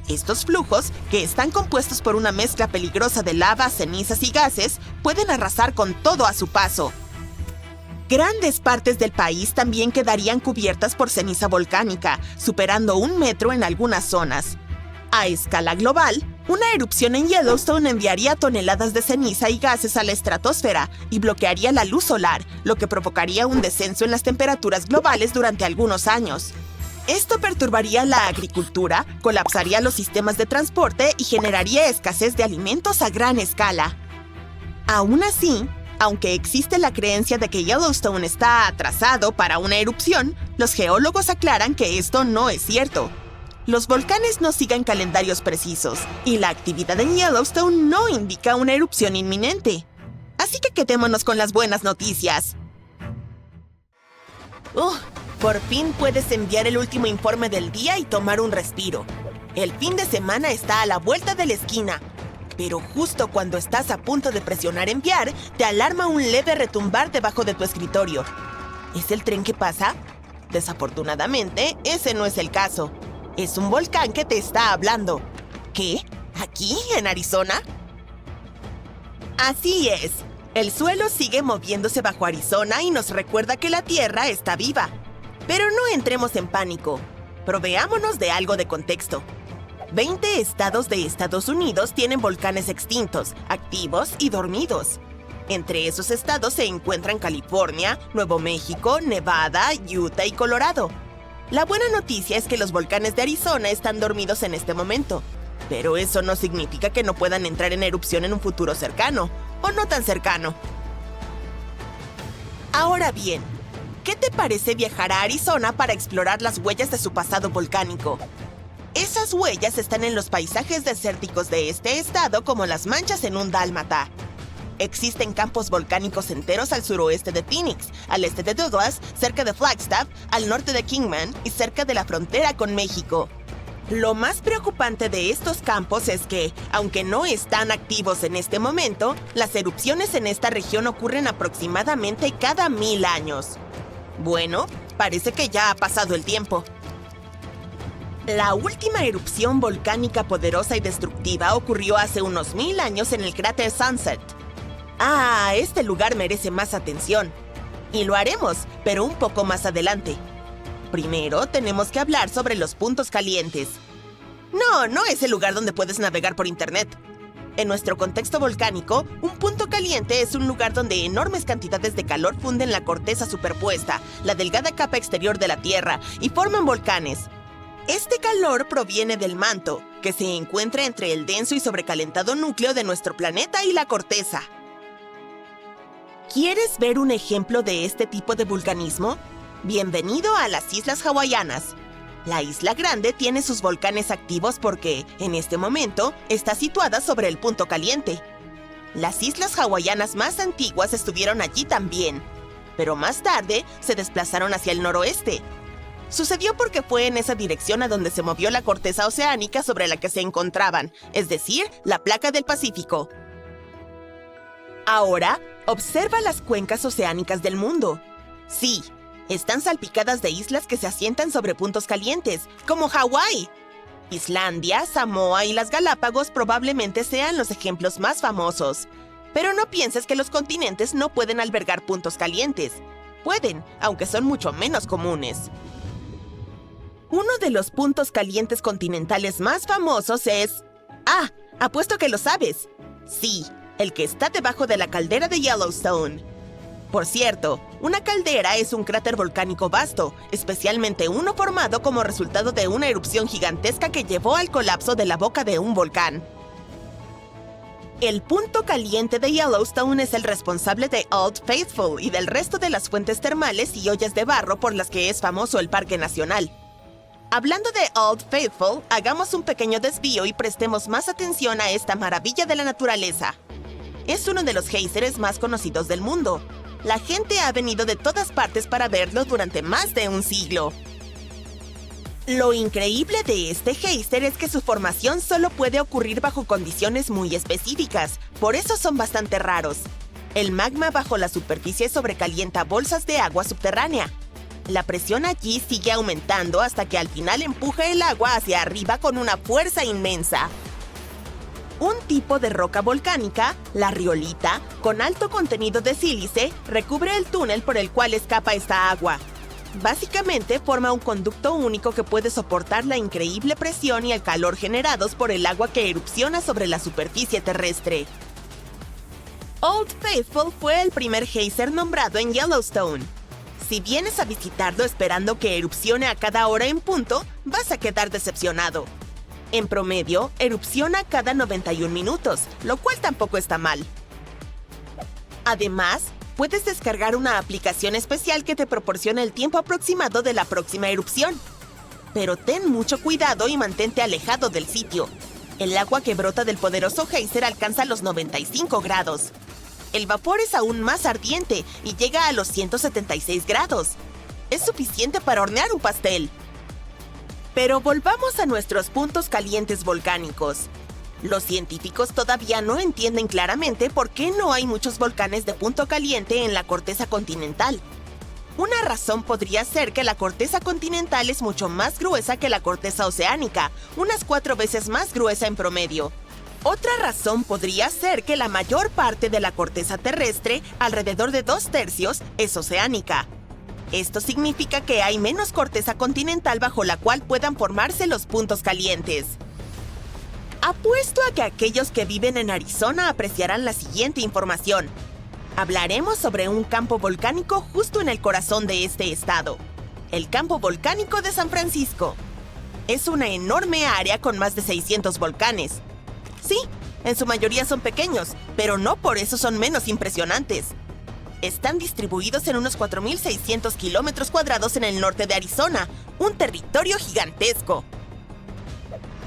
Estos flujos, que están compuestos por una mezcla peligrosa de lava, cenizas y gases, pueden arrasar con todo a su paso. Grandes partes del país también quedarían cubiertas por ceniza volcánica, superando 1 metro en algunas zonas. A escala global, una erupción en Yellowstone enviaría toneladas de ceniza y gases a la estratosfera y bloquearía la luz solar, lo que provocaría un descenso en las temperaturas globales durante algunos años. Esto perturbaría la agricultura, colapsaría los sistemas de transporte y generaría escasez de alimentos a gran escala. Aún así, aunque existe la creencia de que Yellowstone está atrasado para una erupción, los geólogos aclaran que esto no es cierto. Los volcanes no siguen calendarios precisos, y la actividad en Yellowstone no indica una erupción inminente. Así que quedémonos con las buenas noticias. Por fin puedes enviar el último informe del día y tomar un respiro. El fin de semana está a la vuelta de la esquina. Pero justo cuando estás a punto de presionar enviar, te alarma un leve retumbar debajo de tu escritorio. ¿Es el tren que pasa? Desafortunadamente, ese no es el caso. Es un volcán que te está hablando. ¿Qué? ¿Aquí, en Arizona? Así es. El suelo sigue moviéndose bajo Arizona y nos recuerda que la Tierra está viva. Pero no entremos en pánico. Proveámonos de algo de contexto. 20 estados de Estados Unidos tienen volcanes extintos, activos y dormidos. Entre esos estados se encuentran California, Nuevo México, Nevada, Utah y Colorado. La buena noticia es que los volcanes de Arizona están dormidos en este momento. Pero eso no significa que no puedan entrar en erupción en un futuro cercano, o no tan cercano. Ahora bien, ¿qué te parece viajar a Arizona para explorar las huellas de su pasado volcánico? Esas huellas están en los paisajes desérticos de este estado como las manchas en un dálmata. Existen campos volcánicos enteros al suroeste de Phoenix, al este de Douglas, cerca de Flagstaff, al norte de Kingman y cerca de la frontera con México. Lo más preocupante de estos campos es que, aunque no están activos en este momento, las erupciones en esta región ocurren aproximadamente cada 1000 años. Bueno, parece que ya ha pasado el tiempo. La última erupción volcánica poderosa y destructiva ocurrió hace unos 1000 años en el cráter Sunset. Este lugar merece más atención. Y lo haremos, pero un poco más adelante. Primero, tenemos que hablar sobre los puntos calientes. No es el lugar donde puedes navegar por internet. En nuestro contexto volcánico, un punto caliente es un lugar donde enormes cantidades de calor funden la corteza superpuesta, la delgada capa exterior de la Tierra, y forman volcanes. Este calor proviene del manto, que se encuentra entre el denso y sobrecalentado núcleo de nuestro planeta y la corteza. ¿Quieres ver un ejemplo de este tipo de vulcanismo? Bienvenido a las Islas Hawaianas. La Isla Grande tiene sus volcanes activos porque, en este momento, está situada sobre el punto caliente. Las Islas Hawaianas más antiguas estuvieron allí también, pero más tarde se desplazaron hacia el noroeste. Sucedió porque fue en esa dirección a donde se movió la corteza oceánica sobre la que se encontraban, es decir, la placa del Pacífico. Ahora, observa las cuencas oceánicas del mundo. Sí, están salpicadas de islas que se asientan sobre puntos calientes, como Hawái. Islandia, Samoa y las Galápagos probablemente sean los ejemplos más famosos. Pero no pienses que los continentes no pueden albergar puntos calientes. Pueden, aunque son mucho menos comunes. Uno de los puntos calientes continentales más famosos es... ¡Ah! Apuesto que lo sabes. Sí, el que está debajo de la caldera de Yellowstone. Por cierto, una caldera es un cráter volcánico vasto, especialmente uno formado como resultado de una erupción gigantesca que llevó al colapso de la boca de un volcán. El punto caliente de Yellowstone es el responsable de Old Faithful y del resto de las fuentes termales y ollas de barro por las que es famoso el Parque Nacional. Hablando de Old Faithful, hagamos un pequeño desvío y prestemos más atención a esta maravilla de la naturaleza. Es uno de los géiseres más conocidos del mundo. La gente ha venido de todas partes para verlo durante más de un siglo. Lo increíble de este géiser es que su formación solo puede ocurrir bajo condiciones muy específicas, por eso son bastante raros. El magma bajo la superficie sobrecalienta bolsas de agua subterránea. La presión allí sigue aumentando hasta que al final empuja el agua hacia arriba con una fuerza inmensa. Un tipo de roca volcánica, la riolita, con alto contenido de sílice, recubre el túnel por el cual escapa esta agua. Básicamente forma un conducto único que puede soportar la increíble presión y el calor generados por el agua que erupciona sobre la superficie terrestre. Old Faithful fue el primer geyser nombrado en Yellowstone. Si vienes a visitarlo esperando que erupcione a cada hora en punto, vas a quedar decepcionado. En promedio, erupciona cada 91 minutos, lo cual tampoco está mal. Además, puedes descargar una aplicación especial que te proporciona el tiempo aproximado de la próxima erupción. Pero ten mucho cuidado y mantente alejado del sitio. El agua que brota del poderoso geyser alcanza los 95 grados. El vapor es aún más ardiente y llega a los 176 grados. Es suficiente para hornear un pastel. Pero volvamos a nuestros puntos calientes volcánicos. Los científicos todavía no entienden claramente por qué no hay muchos volcanes de punto caliente en la corteza continental. Una razón podría ser que la corteza continental es mucho más gruesa que la corteza oceánica, unas 4 veces más gruesa en promedio. Otra razón podría ser que la mayor parte de la corteza terrestre, alrededor de 2/3, es oceánica. Esto significa que hay menos corteza continental bajo la cual puedan formarse los puntos calientes. Apuesto a que aquellos que viven en Arizona apreciarán la siguiente información. Hablaremos sobre un campo volcánico justo en el corazón de este estado, el campo volcánico de San Francisco. Es una enorme área con más de 600 volcanes. Sí, en su mayoría son pequeños, pero no por eso son menos impresionantes. Están distribuidos en unos 4.600 kilómetros cuadrados en el norte de Arizona, un territorio gigantesco.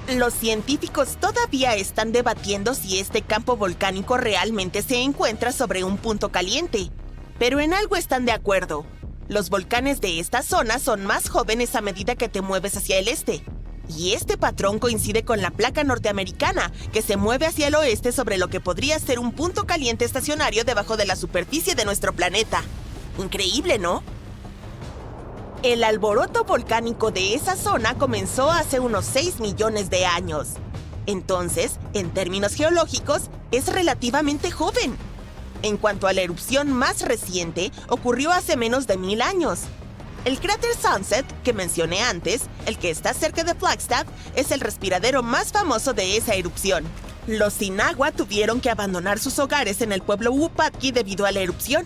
Los científicos todavía están debatiendo si este campo volcánico realmente se encuentra sobre un punto caliente, pero en algo están de acuerdo. Los volcanes de esta zona son más jóvenes a medida que te mueves hacia el este. Y este patrón coincide con la placa norteamericana, que se mueve hacia el oeste sobre lo que podría ser un punto caliente estacionario debajo de la superficie de nuestro planeta. Increíble, ¿no? El alboroto volcánico de esa zona comenzó hace unos 6 millones de años. Entonces, en términos geológicos, es relativamente joven. En cuanto a la erupción más reciente, ocurrió hace menos de 1000 años. El cráter Sunset, que mencioné antes, el que está cerca de Flagstaff, es el respiradero más famoso de esa erupción. Los Sinagua tuvieron que abandonar sus hogares en el pueblo Wupatki debido a la erupción.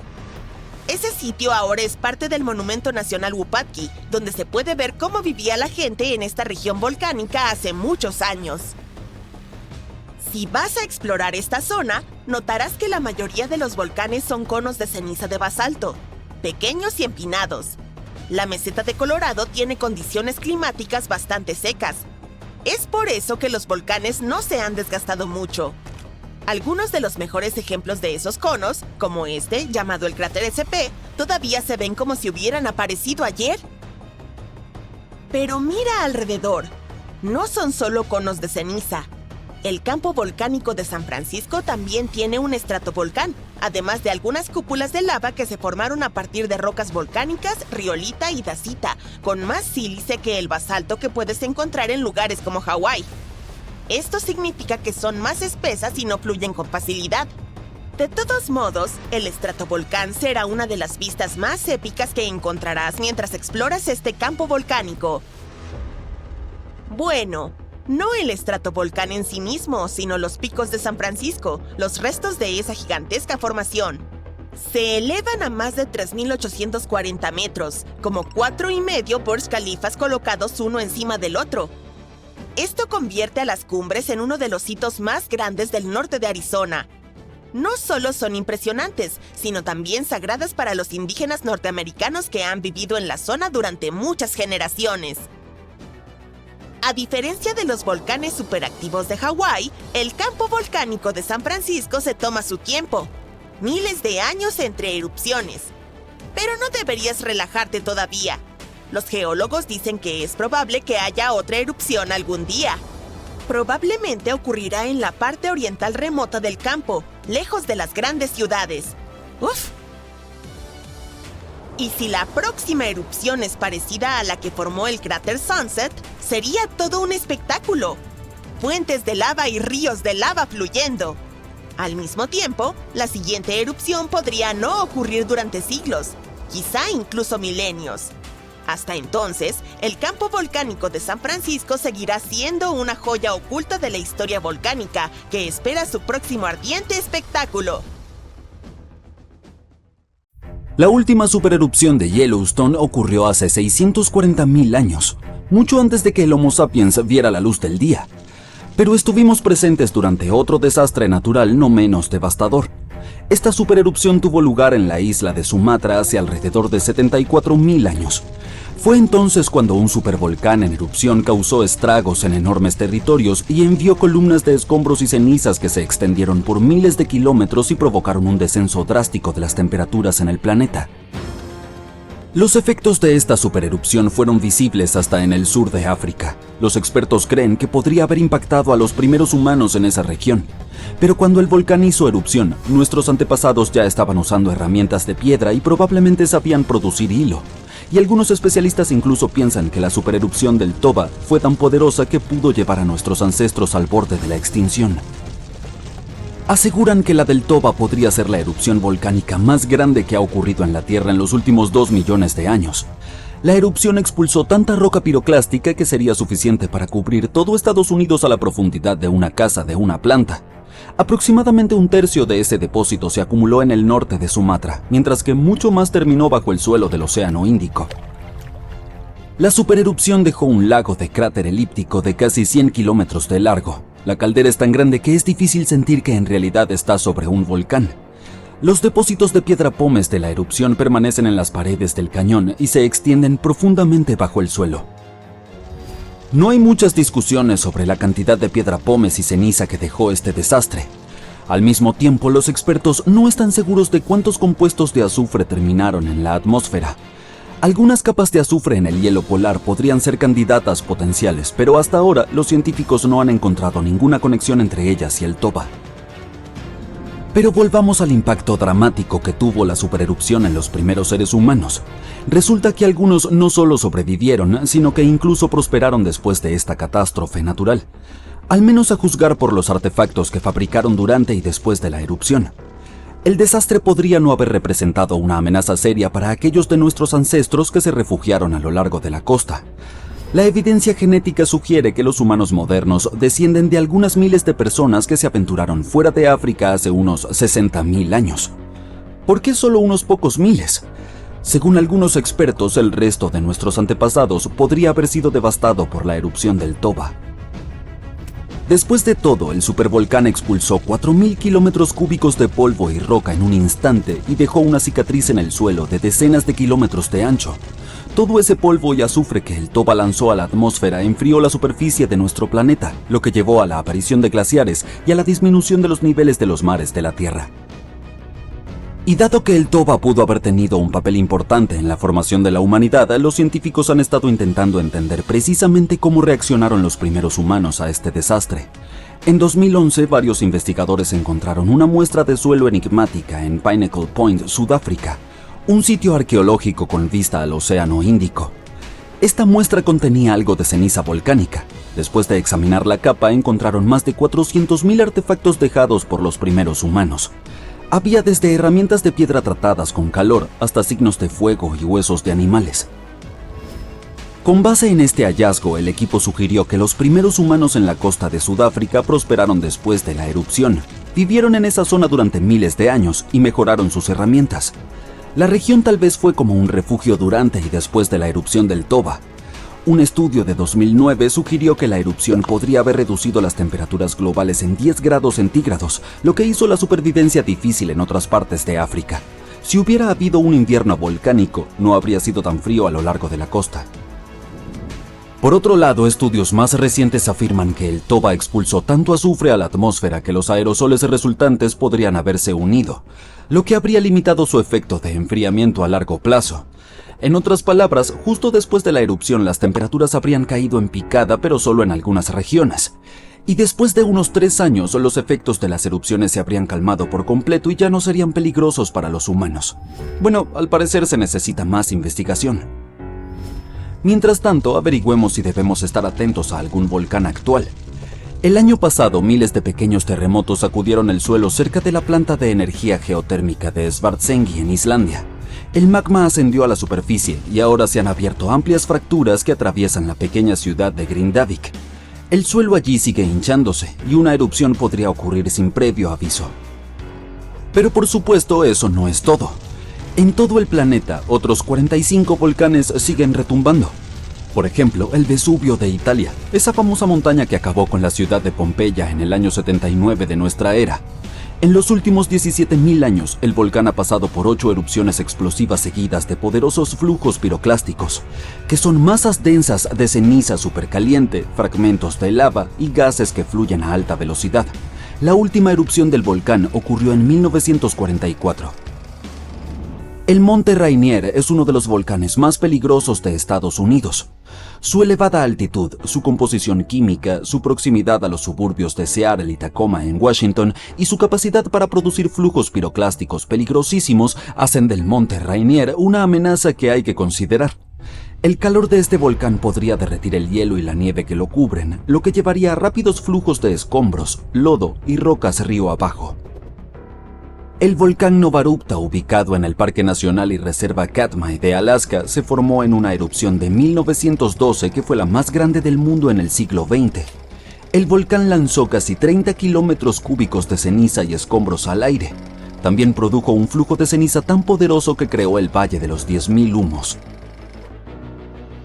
Ese sitio ahora es parte del Monumento Nacional Wupatki, donde se puede ver cómo vivía la gente en esta región volcánica hace muchos años. Si vas a explorar esta zona, notarás que la mayoría de los volcanes son conos de ceniza de basalto, pequeños y empinados. La meseta de Colorado tiene condiciones climáticas bastante secas. Es por eso que los volcanes no se han desgastado mucho. Algunos de los mejores ejemplos de esos conos, como este, llamado el cráter SP, todavía se ven como si hubieran aparecido ayer. Pero mira alrededor. No son solo conos de ceniza. El campo volcánico de San Francisco también tiene un estratovolcán, además de algunas cúpulas de lava que se formaron a partir de rocas volcánicas, riolita y dacita, con más sílice que el basalto que puedes encontrar en lugares como Hawái. Esto significa que son más espesas y no fluyen con facilidad. De todos modos, el estratovolcán será una de las vistas más épicas que encontrarás mientras exploras este campo volcánico. Bueno, no el estratovolcán en sí mismo, sino los picos de San Francisco, los restos de esa gigantesca formación. Se elevan a más de 3.840 metros, como 4,5 Burj Khalifas colocados uno encima del otro. Esto convierte a las cumbres en uno de los hitos más grandes del norte de Arizona. No solo son impresionantes, sino también sagradas para los indígenas norteamericanos que han vivido en la zona durante muchas generaciones. A diferencia de los volcanes superactivos de Hawái, el campo volcánico de San Francisco se toma su tiempo. Miles de años entre erupciones. Pero no deberías relajarte todavía. Los geólogos dicen que es probable que haya otra erupción algún día. Probablemente ocurrirá en la parte oriental remota del campo, lejos de las grandes ciudades. ¡Uf! Y si la próxima erupción es parecida a la que formó el cráter Sunset, sería todo un espectáculo. Fuentes de lava y ríos de lava fluyendo. Al mismo tiempo, la siguiente erupción podría no ocurrir durante siglos, quizá incluso milenios. Hasta entonces, el campo volcánico de San Francisco seguirá siendo una joya oculta de la historia volcánica que espera su próximo ardiente espectáculo. La última supererupción de Yellowstone ocurrió hace 640,000 años, mucho antes de que el Homo sapiens viera la luz del día. Pero estuvimos presentes durante otro desastre natural no menos devastador. Esta supererupción tuvo lugar en la isla de Sumatra hace alrededor de 74,000 años. Fue entonces cuando un supervolcán en erupción causó estragos en enormes territorios y envió columnas de escombros y cenizas que se extendieron por miles de kilómetros y provocaron un descenso drástico de las temperaturas en el planeta. Los efectos de esta supererupción fueron visibles hasta en el sur de África. Los expertos creen que podría haber impactado a los primeros humanos en esa región. Pero cuando el volcán hizo erupción, nuestros antepasados ya estaban usando herramientas de piedra y probablemente sabían producir hilo. Y algunos especialistas incluso piensan que la supererupción del Toba fue tan poderosa que pudo llevar a nuestros ancestros al borde de la extinción. Aseguran que la del Toba podría ser la erupción volcánica más grande que ha ocurrido en la Tierra en los últimos 2 millones de años. La erupción expulsó tanta roca piroclástica que sería suficiente para cubrir todo Estados Unidos a la profundidad de una casa de una planta. Aproximadamente un tercio de ese depósito se acumuló en el norte de Sumatra, mientras que mucho más terminó bajo el suelo del Océano Índico. La supererupción dejó un lago de cráter elíptico de casi 100 kilómetros de largo. La caldera es tan grande que es difícil sentir que en realidad está sobre un volcán. Los depósitos de piedra pómez de la erupción permanecen en las paredes del cañón y se extienden profundamente bajo el suelo. No hay muchas discusiones sobre la cantidad de piedra pómez y ceniza que dejó este desastre. Al mismo tiempo, los expertos no están seguros de cuántos compuestos de azufre terminaron en la atmósfera. Algunas capas de azufre en el hielo polar podrían ser candidatas potenciales, pero hasta ahora los científicos no han encontrado ninguna conexión entre ellas y el Toba. Pero volvamos al impacto dramático que tuvo la supererupción en los primeros seres humanos. Resulta que algunos no solo sobrevivieron, sino que incluso prosperaron después de esta catástrofe natural, al menos a juzgar por los artefactos que fabricaron durante y después de la erupción. El desastre podría no haber representado una amenaza seria para aquellos de nuestros ancestros que se refugiaron a lo largo de la costa. La evidencia genética sugiere que los humanos modernos descienden de algunas miles de personas que se aventuraron fuera de África hace unos 60,000 años. ¿Por qué solo unos pocos miles? Según algunos expertos, el resto de nuestros antepasados podría haber sido devastado por la erupción del Toba. Después de todo, el supervolcán expulsó 4,000 kilómetros cúbicos de polvo y roca en un instante y dejó una cicatriz en el suelo de decenas de kilómetros de ancho. Todo ese polvo y azufre que el Toba lanzó a la atmósfera enfrió la superficie de nuestro planeta, lo que llevó a la aparición de glaciares y a la disminución de los niveles de los mares de la Tierra. Y dado que el Toba pudo haber tenido un papel importante en la formación de la humanidad, los científicos han estado intentando entender precisamente cómo reaccionaron los primeros humanos a este desastre. En 2011, varios investigadores encontraron una muestra de suelo enigmática en Pinnacle Point, Sudáfrica, un sitio arqueológico con vista al Océano Índico. Esta muestra contenía algo de ceniza volcánica. Después de examinar la capa, encontraron más de 400.000 artefactos dejados por los primeros humanos. Había desde herramientas de piedra tratadas con calor hasta signos de fuego y huesos de animales. Con base en este hallazgo, el equipo sugirió que los primeros humanos en la costa de Sudáfrica prosperaron después de la erupción. Vivieron en esa zona durante miles de años y mejoraron sus herramientas. La región tal vez fue como un refugio durante y después de la erupción del Toba. Un estudio de 2009 sugirió que la erupción podría haber reducido las temperaturas globales en 10 grados centígrados, lo que hizo la supervivencia difícil en otras partes de África. Si hubiera habido un invierno volcánico, no habría sido tan frío a lo largo de la costa. Por otro lado, estudios más recientes afirman que el Toba expulsó tanto azufre a la atmósfera que los aerosoles resultantes podrían haberse unido, lo que habría limitado su efecto de enfriamiento a largo plazo. En otras palabras, justo después de la erupción las temperaturas habrían caído en picada, pero solo en algunas regiones. Y después de unos 3 años, los efectos de las erupciones se habrían calmado por completo y ya no serían peligrosos para los humanos. Bueno, al parecer se necesita más investigación. Mientras tanto, averigüemos si debemos estar atentos a algún volcán actual. El año pasado, miles de pequeños terremotos sacudieron el suelo cerca de la planta de energía geotérmica de Svartsengi en Islandia. El magma ascendió a la superficie y ahora se han abierto amplias fracturas que atraviesan la pequeña ciudad de Grindavik. El suelo allí sigue hinchándose y una erupción podría ocurrir sin previo aviso. Pero por supuesto, eso no es todo. En todo el planeta, otros 45 volcanes siguen retumbando. Por ejemplo, el Vesubio de Italia, esa famosa montaña que acabó con la ciudad de Pompeya en el año 79 de nuestra era. En los últimos 17.000 años, el volcán ha pasado por 8 erupciones explosivas seguidas de poderosos flujos piroclásticos, que son masas densas de ceniza supercaliente, fragmentos de lava y gases que fluyen a alta velocidad. La última erupción del volcán ocurrió en 1944. El Monte Rainier es uno de los volcanes más peligrosos de Estados Unidos. Su elevada altitud, su composición química, su proximidad a los suburbios de Seattle y Tacoma en Washington y su capacidad para producir flujos piroclásticos peligrosísimos hacen del Monte Rainier una amenaza que hay que considerar. El calor de este volcán podría derretir el hielo y la nieve que lo cubren, lo que llevaría a rápidos flujos de escombros, lodo y rocas río abajo. El volcán Novarupta, ubicado en el Parque Nacional y Reserva Katmai de Alaska, se formó en una erupción de 1912 que fue la más grande del mundo en el siglo XX. El volcán lanzó casi 30 kilómetros cúbicos de ceniza y escombros al aire. También produjo un flujo de ceniza tan poderoso que creó el Valle de los 10.000 Humos.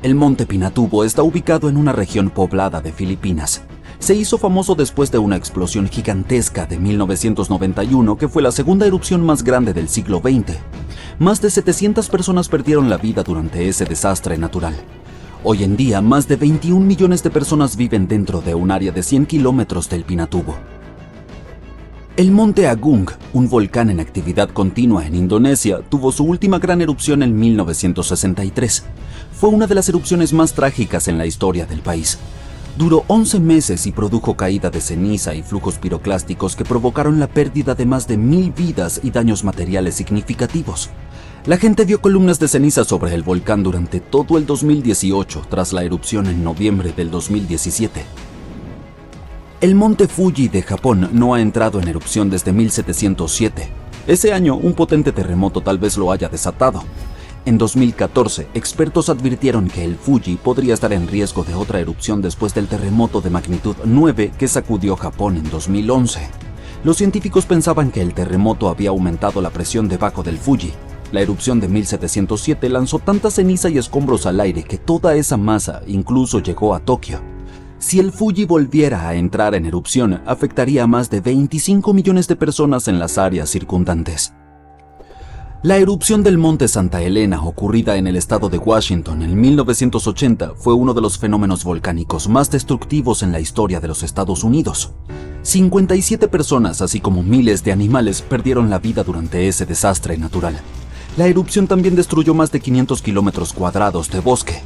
El Monte Pinatubo está ubicado en una región poblada de Filipinas. Se hizo famoso después de una explosión gigantesca de 1991 que fue la segunda erupción más grande del siglo XX. Más de 700 personas perdieron la vida durante ese desastre natural. Hoy en día, más de 21 millones de personas viven dentro de un área de 100 kilómetros del Pinatubo. El Monte Agung, un volcán en actividad continua en Indonesia, tuvo su última gran erupción en 1963. Fue una de las erupciones más trágicas en la historia del país. Duró 11 meses y produjo caída de ceniza y flujos piroclásticos que provocaron la pérdida de más de 1.000 vidas y daños materiales significativos. La gente vio columnas de ceniza sobre el volcán durante todo el 2018 tras la erupción en noviembre del 2017. El monte Fuji de Japón no ha entrado en erupción desde 1707. Ese año, un potente terremoto tal vez lo haya desatado. En 2014, expertos advirtieron que el Fuji podría estar en riesgo de otra erupción después del terremoto de magnitud 9 que sacudió Japón en 2011. Los científicos pensaban que el terremoto había aumentado la presión debajo del Fuji. La erupción de 1707 lanzó tanta ceniza y escombros al aire que toda esa masa incluso llegó a Tokio. Si el Fuji volviera a entrar en erupción, afectaría a más de 25 millones de personas en las áreas circundantes. La erupción del monte Santa Elena, ocurrida en el estado de Washington en 1980, fue uno de los fenómenos volcánicos más destructivos en la historia de los Estados Unidos. 57 personas, así como miles de animales, perdieron la vida durante ese desastre natural. La erupción también destruyó más de 500 kilómetros cuadrados de bosque.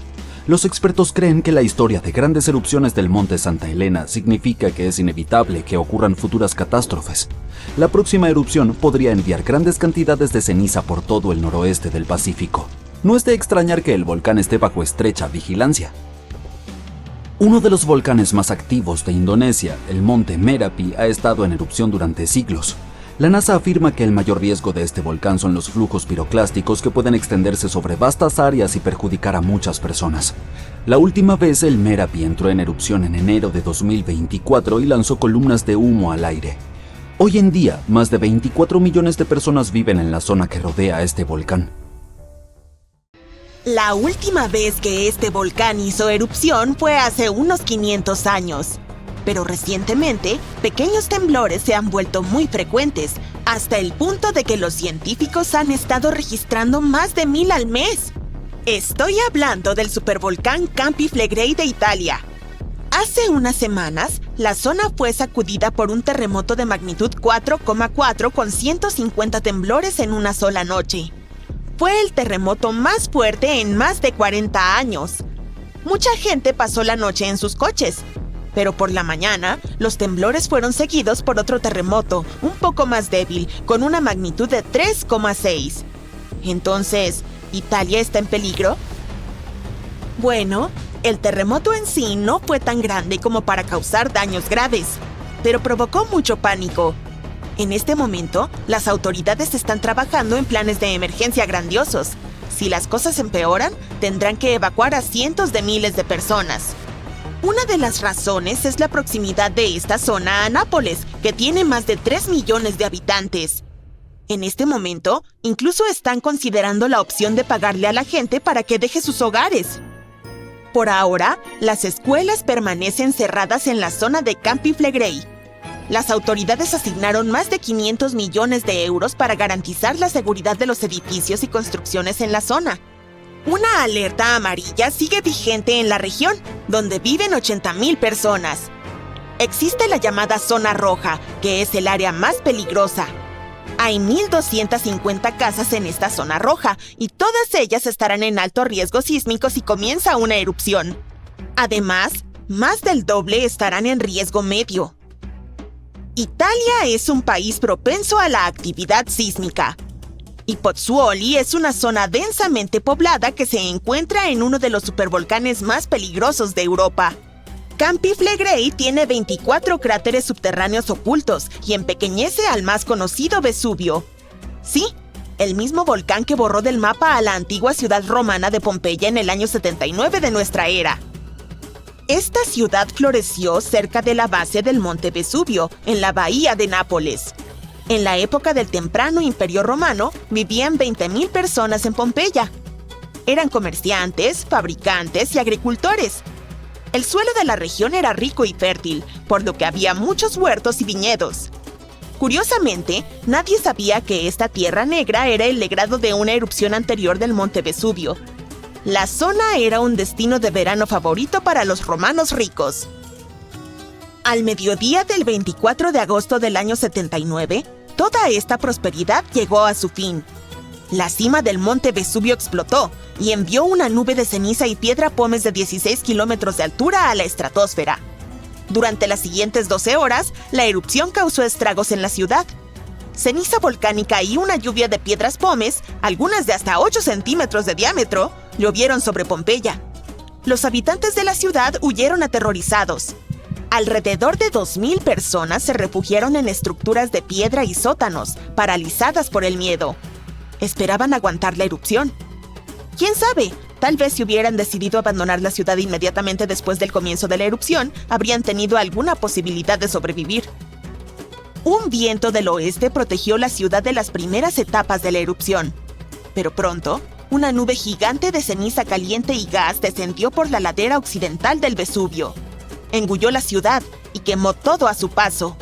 Los expertos creen que la historia de grandes erupciones del monte Santa Elena significa que es inevitable que ocurran futuras catástrofes. La próxima erupción podría enviar grandes cantidades de ceniza por todo el noroeste del Pacífico. No es de extrañar que el volcán esté bajo estrecha vigilancia. Uno de los volcanes más activos de Indonesia, el monte Merapi, ha estado en erupción durante siglos. La NASA afirma que el mayor riesgo de este volcán son los flujos piroclásticos que pueden extenderse sobre vastas áreas y perjudicar a muchas personas. La última vez el Merapi entró en erupción en enero de 2024 y lanzó columnas de humo al aire. Hoy en día, más de 24 millones de personas viven en la zona que rodea a este volcán. La última vez que este volcán hizo erupción fue hace unos 500 años. Pero recientemente, pequeños temblores se han vuelto muy frecuentes, hasta el punto de que los científicos han estado registrando más de 1000 al mes. Estoy hablando del supervolcán Campi Flegrei de Italia. Hace unas semanas, la zona fue sacudida por un terremoto de magnitud 4,4 con 150 temblores en una sola noche. Fue el terremoto más fuerte en más de 40 años. Mucha gente pasó la noche en sus coches. Pero por la mañana, los temblores fueron seguidos por otro terremoto, un poco más débil, con una magnitud de 3,6. Entonces, ¿Italia está en peligro? Bueno, el terremoto en sí no fue tan grande como para causar daños graves, pero provocó mucho pánico. En este momento, las autoridades están trabajando en planes de emergencia grandiosos. Si las cosas empeoran, tendrán que evacuar a cientos de miles de personas. Una de las razones es la proximidad de esta zona a Nápoles, que tiene más de 3 millones de habitantes. En este momento, incluso están considerando la opción de pagarle a la gente para que deje sus hogares. Por ahora, las escuelas permanecen cerradas en la zona de Campi Flegrei. Las autoridades asignaron más de 500 millones de euros para garantizar la seguridad de los edificios y construcciones en la zona. Una alerta amarilla sigue vigente en la región, donde viven 80,000 personas. Existe la llamada zona roja, que es el área más peligrosa. Hay 1,250 casas en esta zona roja, y todas ellas estarán en alto riesgo sísmico si comienza una erupción. Además, más del doble estarán en riesgo medio. Italia es un país propenso a la actividad sísmica. Y Pozzuoli es una zona densamente poblada que se encuentra en uno de los supervolcanes más peligrosos de Europa. Campi Flegrei tiene 24 cráteres subterráneos ocultos y empequeñece al más conocido Vesubio. Sí, el mismo volcán que borró del mapa a la antigua ciudad romana de Pompeya en el año 79 de nuestra era. Esta ciudad floreció cerca de la base del monte Vesubio, en la bahía de Nápoles. En la época del temprano Imperio Romano, vivían 20,000 personas en Pompeya. Eran comerciantes, fabricantes y agricultores. El suelo de la región era rico y fértil, por lo que había muchos huertos y viñedos. Curiosamente, nadie sabía que esta tierra negra era el legado de una erupción anterior del monte Vesubio. La zona era un destino de verano favorito para los romanos ricos. Al mediodía del 24 de agosto del año 79, toda esta prosperidad llegó a su fin. La cima del monte Vesubio explotó y envió una nube de ceniza y piedra pómez de 16 kilómetros de altura a la estratosfera. Durante las siguientes 12 horas, la erupción causó estragos en la ciudad. Ceniza volcánica y una lluvia de piedras pómez, algunas de hasta 8 centímetros de diámetro, llovieron sobre Pompeya. Los habitantes de la ciudad huyeron aterrorizados. Alrededor de 2,000 personas se refugiaron en estructuras de piedra y sótanos, paralizadas por el miedo. Esperaban aguantar la erupción. ¿Quién sabe? Tal vez si hubieran decidido abandonar la ciudad inmediatamente después del comienzo de la erupción, habrían tenido alguna posibilidad de sobrevivir. Un viento del oeste protegió la ciudad de las primeras etapas de la erupción. Pero pronto, una nube gigante de ceniza caliente y gas descendió por la ladera occidental del Vesubio. Engulló la ciudad y quemó todo a su paso.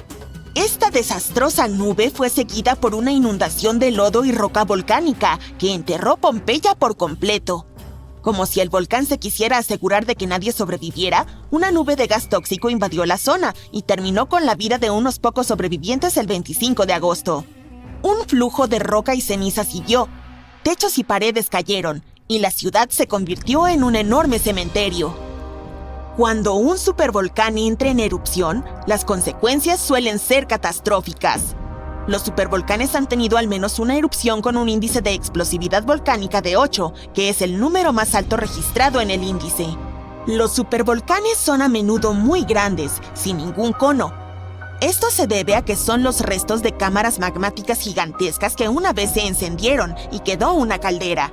Esta desastrosa nube fue seguida por una inundación de lodo y roca volcánica que enterró Pompeya por completo. Como si el volcán se quisiera asegurar de que nadie sobreviviera, una nube de gas tóxico invadió la zona y terminó con la vida de unos pocos sobrevivientes el 25 de agosto. Un flujo de roca y ceniza siguió. Techos y paredes cayeron, y la ciudad se convirtió en un enorme cementerio. Cuando un supervolcán entra en erupción, las consecuencias suelen ser catastróficas. Los supervolcanes han tenido al menos una erupción con un índice de explosividad volcánica de 8, que es el número más alto registrado en el índice. Los supervolcanes son a menudo muy grandes, sin ningún cono. Esto se debe a que son los restos de cámaras magmáticas gigantescas que una vez se encendieron y quedó una caldera.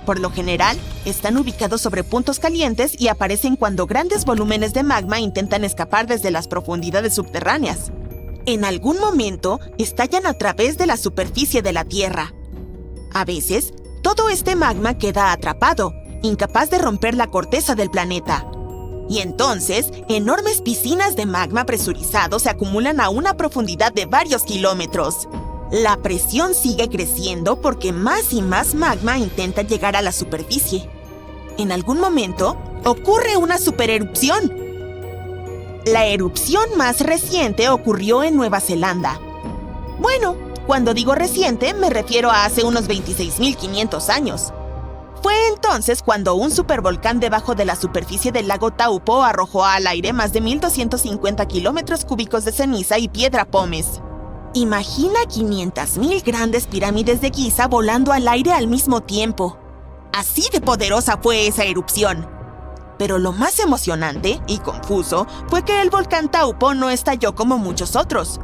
Por lo general, están ubicados sobre puntos calientes y aparecen cuando grandes volúmenes de magma intentan escapar desde las profundidades subterráneas. En algún momento, estallan a través de la superficie de la Tierra. A veces, todo este magma queda atrapado, incapaz de romper la corteza del planeta. Y entonces, enormes piscinas de magma presurizado se acumulan a una profundidad de varios kilómetros. La presión sigue creciendo porque más y más magma intenta llegar a la superficie. En algún momento, ocurre una supererupción. La erupción más reciente ocurrió en Nueva Zelanda. Bueno, cuando digo reciente, me refiero a hace unos 26.500 años. Fue entonces cuando un supervolcán debajo de la superficie del lago Taupo arrojó al aire más de 1.250 kilómetros cúbicos de ceniza y piedra pómez. Imagina 500.000 grandes pirámides de Giza volando al aire al mismo tiempo. Así de poderosa fue esa erupción. Pero lo más emocionante y confuso fue que el volcán Taupo no estalló como muchos otros.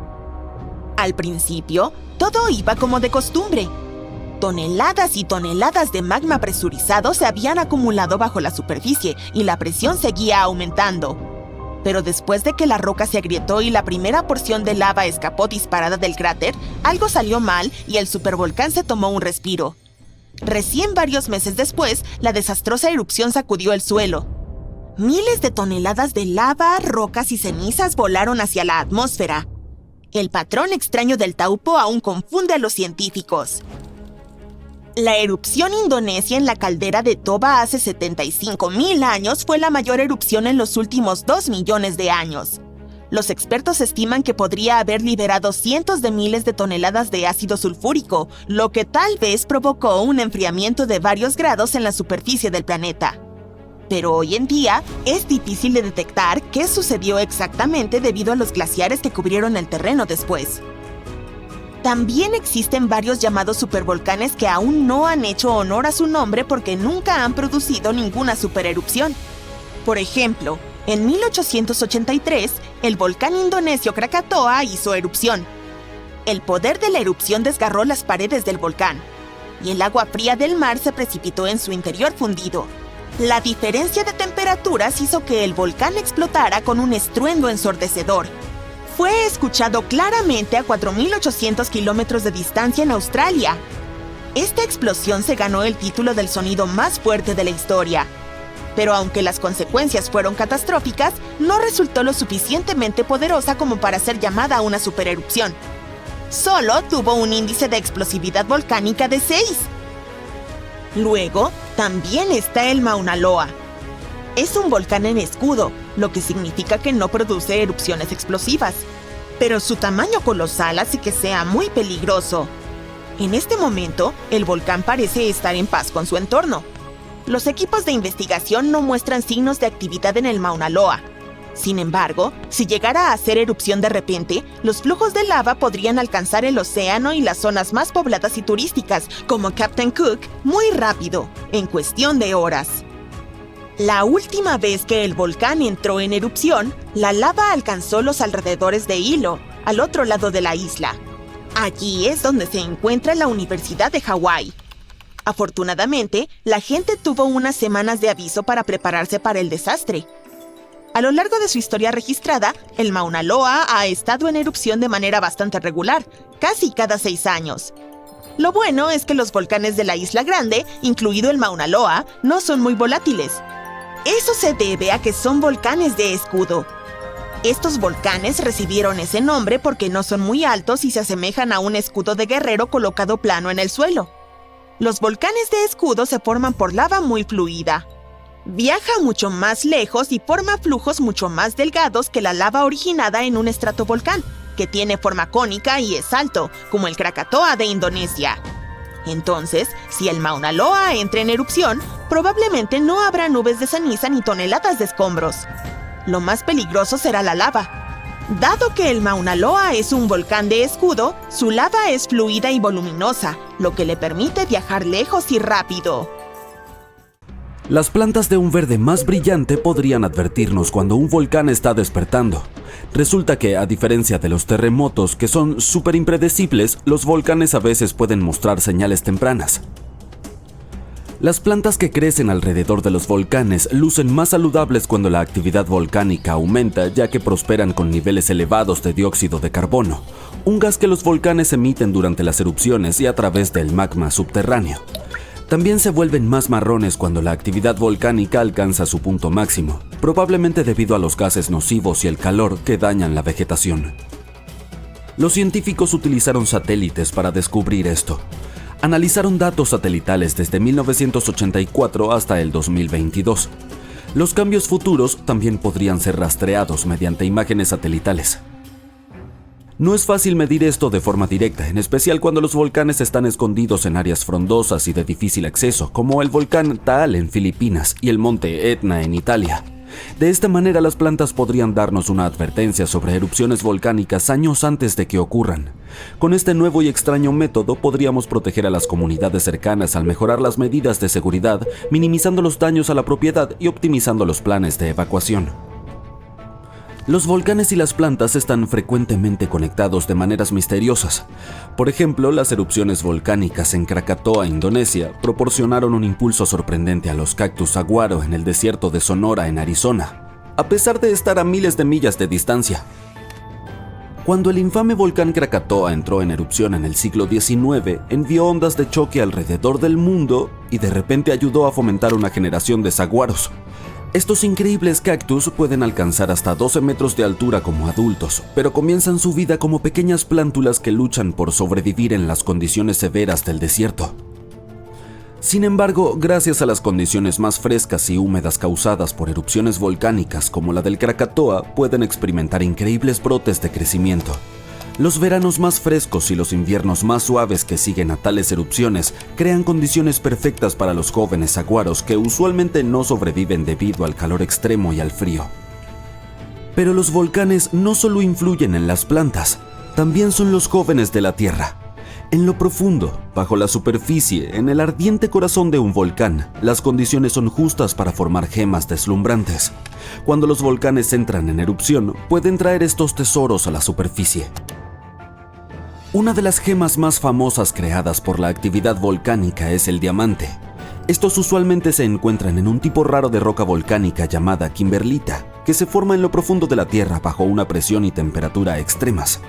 Al principio, todo iba como de costumbre. Toneladas y toneladas de magma presurizado se habían acumulado bajo la superficie y la presión seguía aumentando. Pero después de que la roca se agrietó y la primera porción de lava escapó disparada del cráter, algo salió mal y el supervolcán se tomó un respiro. Recién varios meses después, la desastrosa erupción sacudió el suelo. Miles de toneladas de lava, rocas y cenizas volaron hacia la atmósfera. El patrón extraño del Taupo aún confunde a los científicos. La erupción indonesia en la caldera de Toba hace 75.000 años fue la mayor erupción en los últimos 2 millones de años. Los expertos estiman que podría haber liberado cientos de miles de toneladas de ácido sulfúrico, lo que tal vez provocó un enfriamiento de varios grados en la superficie del planeta. Pero hoy en día es difícil de detectar qué sucedió exactamente debido a los glaciares que cubrieron el terreno después. También existen varios llamados supervolcanes que aún no han hecho honor a su nombre porque nunca han producido ninguna supererupción. Por ejemplo, en 1883, el volcán indonesio Krakatoa hizo erupción. El poder de la erupción desgarró las paredes del volcán, y el agua fría del mar se precipitó en su interior fundido. La diferencia de temperaturas hizo que el volcán explotara con un estruendo ensordecedor. Fue escuchado claramente a 4.800 kilómetros de distancia en Australia. Esta explosión se ganó el título del sonido más fuerte de la historia. Pero aunque las consecuencias fueron catastróficas, no resultó lo suficientemente poderosa como para ser llamada una supererupción. Solo tuvo un índice de explosividad volcánica de 6. Luego, también está el Mauna Loa. Es un volcán en escudo, lo que significa que no produce erupciones explosivas. Pero su tamaño colosal hace que sea muy peligroso. En este momento, el volcán parece estar en paz con su entorno. Los equipos de investigación no muestran signos de actividad en el Mauna Loa. Sin embargo, si llegara a hacer erupción de repente, los flujos de lava podrían alcanzar el océano y las zonas más pobladas y turísticas, como Captain Cook, muy rápido, en cuestión de horas. La última vez que el volcán entró en erupción, la lava alcanzó los alrededores de Hilo, al otro lado de la isla. Allí es donde se encuentra la Universidad de Hawái. Afortunadamente, la gente tuvo unas semanas de aviso para prepararse para el desastre. A lo largo de su historia registrada, el Mauna Loa ha estado en erupción de manera bastante regular, casi cada 6 años. Lo bueno es que los volcanes de la Isla Grande, incluido el Mauna Loa, no son muy volátiles. Eso se debe a que son volcanes de escudo. Estos volcanes recibieron ese nombre porque no son muy altos y se asemejan a un escudo de guerrero colocado plano en el suelo. Los volcanes de escudo se forman por lava muy fluida. Viaja mucho más lejos y forma flujos mucho más delgados que la lava originada en un estratovolcán, que tiene forma cónica y es alto, como el Krakatoa de Indonesia. Entonces, si el Mauna Loa entra en erupción, probablemente no habrá nubes de ceniza ni toneladas de escombros. Lo más peligroso será la lava. Dado que el Mauna Loa es un volcán de escudo, su lava es fluida y voluminosa, lo que le permite viajar lejos y rápido. Las plantas de un verde más brillante podrían advertirnos cuando un volcán está despertando. Resulta que, a diferencia de los terremotos, que son súper impredecibles, los volcanes a veces pueden mostrar señales tempranas. Las plantas que crecen alrededor de los volcanes lucen más saludables cuando la actividad volcánica aumenta, ya que prosperan con niveles elevados de dióxido de carbono, un gas que los volcanes emiten durante las erupciones y a través del magma subterráneo. También se vuelven más marrones cuando la actividad volcánica alcanza su punto máximo, probablemente debido a los gases nocivos y el calor que dañan la vegetación. Los científicos utilizaron satélites para descubrir esto. Analizaron datos satelitales desde 1984 hasta el 2022. Los cambios futuros también podrían ser rastreados mediante imágenes satelitales. No es fácil medir esto de forma directa, en especial cuando los volcanes están escondidos en áreas frondosas y de difícil acceso, como el volcán Taal en Filipinas y el monte Etna en Italia. De esta manera, las plantas podrían darnos una advertencia sobre erupciones volcánicas años antes de que ocurran. Con este nuevo y extraño método, podríamos proteger a las comunidades cercanas al mejorar las medidas de seguridad, minimizando los daños a la propiedad y optimizando los planes de evacuación. Los volcanes y las plantas están frecuentemente conectados de maneras misteriosas. Por ejemplo, las erupciones volcánicas en Krakatoa, Indonesia, proporcionaron un impulso sorprendente a los cactus saguaro en el desierto de Sonora, en Arizona, a pesar de estar a miles de millas de distancia. Cuando el infame volcán Krakatoa entró en erupción en el siglo XIX, envió ondas de choque alrededor del mundo y de repente ayudó a fomentar una generación de saguaros. Estos increíbles cactus pueden alcanzar hasta 12 metros de altura como adultos, pero comienzan su vida como pequeñas plántulas que luchan por sobrevivir en las condiciones severas del desierto. Sin embargo, gracias a las condiciones más frescas y húmedas causadas por erupciones volcánicas como la del Krakatoa, pueden experimentar increíbles brotes de crecimiento. Los veranos más frescos y los inviernos más suaves que siguen a tales erupciones crean condiciones perfectas para los jóvenes saguaros que usualmente no sobreviven debido al calor extremo y al frío. Pero los volcanes no solo influyen en las plantas, también son los jóvenes de la Tierra. En lo profundo, bajo la superficie, en el ardiente corazón de un volcán, las condiciones son justas para formar gemas deslumbrantes. Cuando los volcanes entran en erupción, pueden traer estos tesoros a la superficie. Una de las gemas más famosas creadas por la actividad volcánica es el diamante. Estos usualmente se encuentran en un tipo raro de roca volcánica llamada kimberlita, que se forma en lo profundo de la Tierra bajo una presión y temperatura extremas.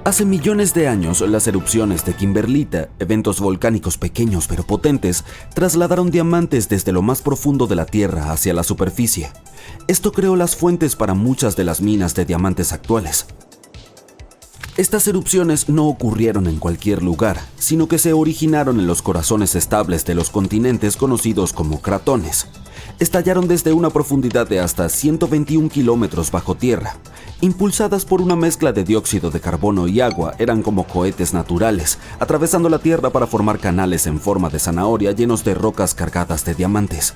Hace millones de años, las erupciones de kimberlita, eventos volcánicos pequeños pero potentes, trasladaron diamantes desde lo más profundo de la Tierra hacia la superficie. Esto creó las fuentes para muchas de las minas de diamantes actuales. Estas erupciones no ocurrieron en cualquier lugar, sino que se originaron en los corazones estables de los continentes conocidos como cratones. Estallaron desde una profundidad de hasta 121 kilómetros bajo tierra. Impulsadas por una mezcla de dióxido de carbono y agua, eran como cohetes naturales, atravesando la tierra para formar canales en forma de zanahoria llenos de rocas cargadas de diamantes.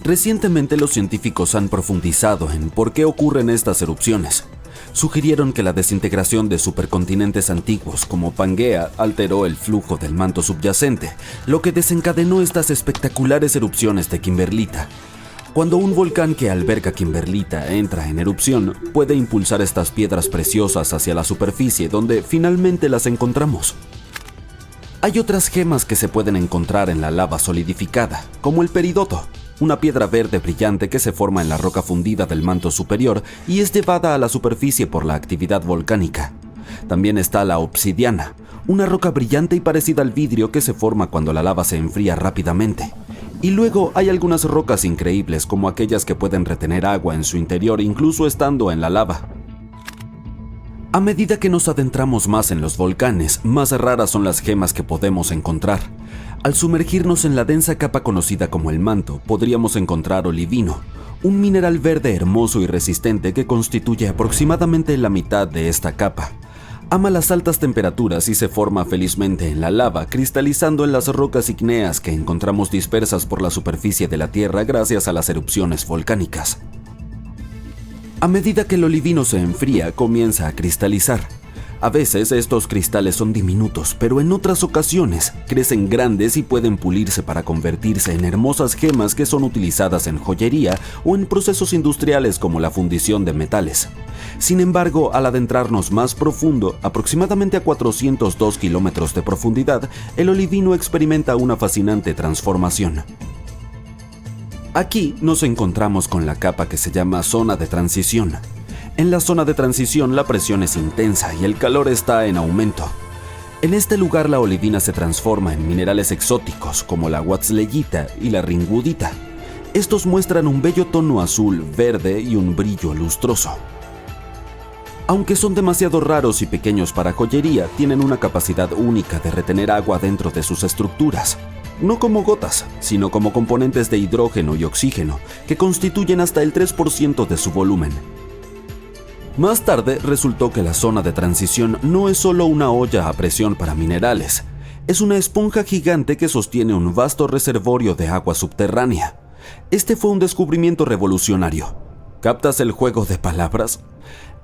Recientemente, los científicos han profundizado en por qué ocurren estas erupciones. Sugirieron que la desintegración de supercontinentes antiguos como Pangea alteró el flujo del manto subyacente, lo que desencadenó estas espectaculares erupciones de kimberlita. Cuando un volcán que alberga kimberlita entra en erupción, puede impulsar estas piedras preciosas hacia la superficie, donde finalmente las encontramos. Hay otras gemas que se pueden encontrar en la lava solidificada, como el peridoto, una piedra verde brillante que se forma en la roca fundida del manto superior y es llevada a la superficie por la actividad volcánica. También está la obsidiana, una roca brillante y parecida al vidrio que se forma cuando la lava se enfría rápidamente. Y luego hay algunas rocas increíbles como aquellas que pueden retener agua en su interior incluso estando en la lava. A medida que nos adentramos más en los volcanes, más raras son las gemas que podemos encontrar. Al sumergirnos en la densa capa conocida como el manto, podríamos encontrar olivino, un mineral verde hermoso y resistente que constituye aproximadamente la mitad de esta capa. Ama las altas temperaturas y se forma felizmente en la lava, cristalizando en las rocas ígneas que encontramos dispersas por la superficie de la Tierra gracias a las erupciones volcánicas. A medida que el olivino se enfría, comienza a cristalizar. A veces estos cristales son diminutos, pero en otras ocasiones crecen grandes y pueden pulirse para convertirse en hermosas gemas que son utilizadas en joyería o en procesos industriales como la fundición de metales. Sin embargo, al adentrarnos más profundo, aproximadamente a 402 kilómetros de profundidad, el olivino experimenta una fascinante transformación. Aquí nos encontramos con la capa que se llama zona de transición. En la zona de transición la presión es intensa y el calor está en aumento. En este lugar la olivina se transforma en minerales exóticos como la huatzleyita y la ringudita. Estos muestran un bello tono azul, verde y un brillo lustroso. Aunque son demasiado raros y pequeños para joyería, tienen una capacidad única de retener agua dentro de sus estructuras. No como gotas, sino como componentes de hidrógeno y oxígeno, que constituyen hasta el 3% de su volumen. Más tarde resultó que la zona de transición no es solo una olla a presión para minerales, es una esponja gigante que sostiene un vasto reservorio de agua subterránea. Este fue un descubrimiento revolucionario. ¿Captas el juego de palabras?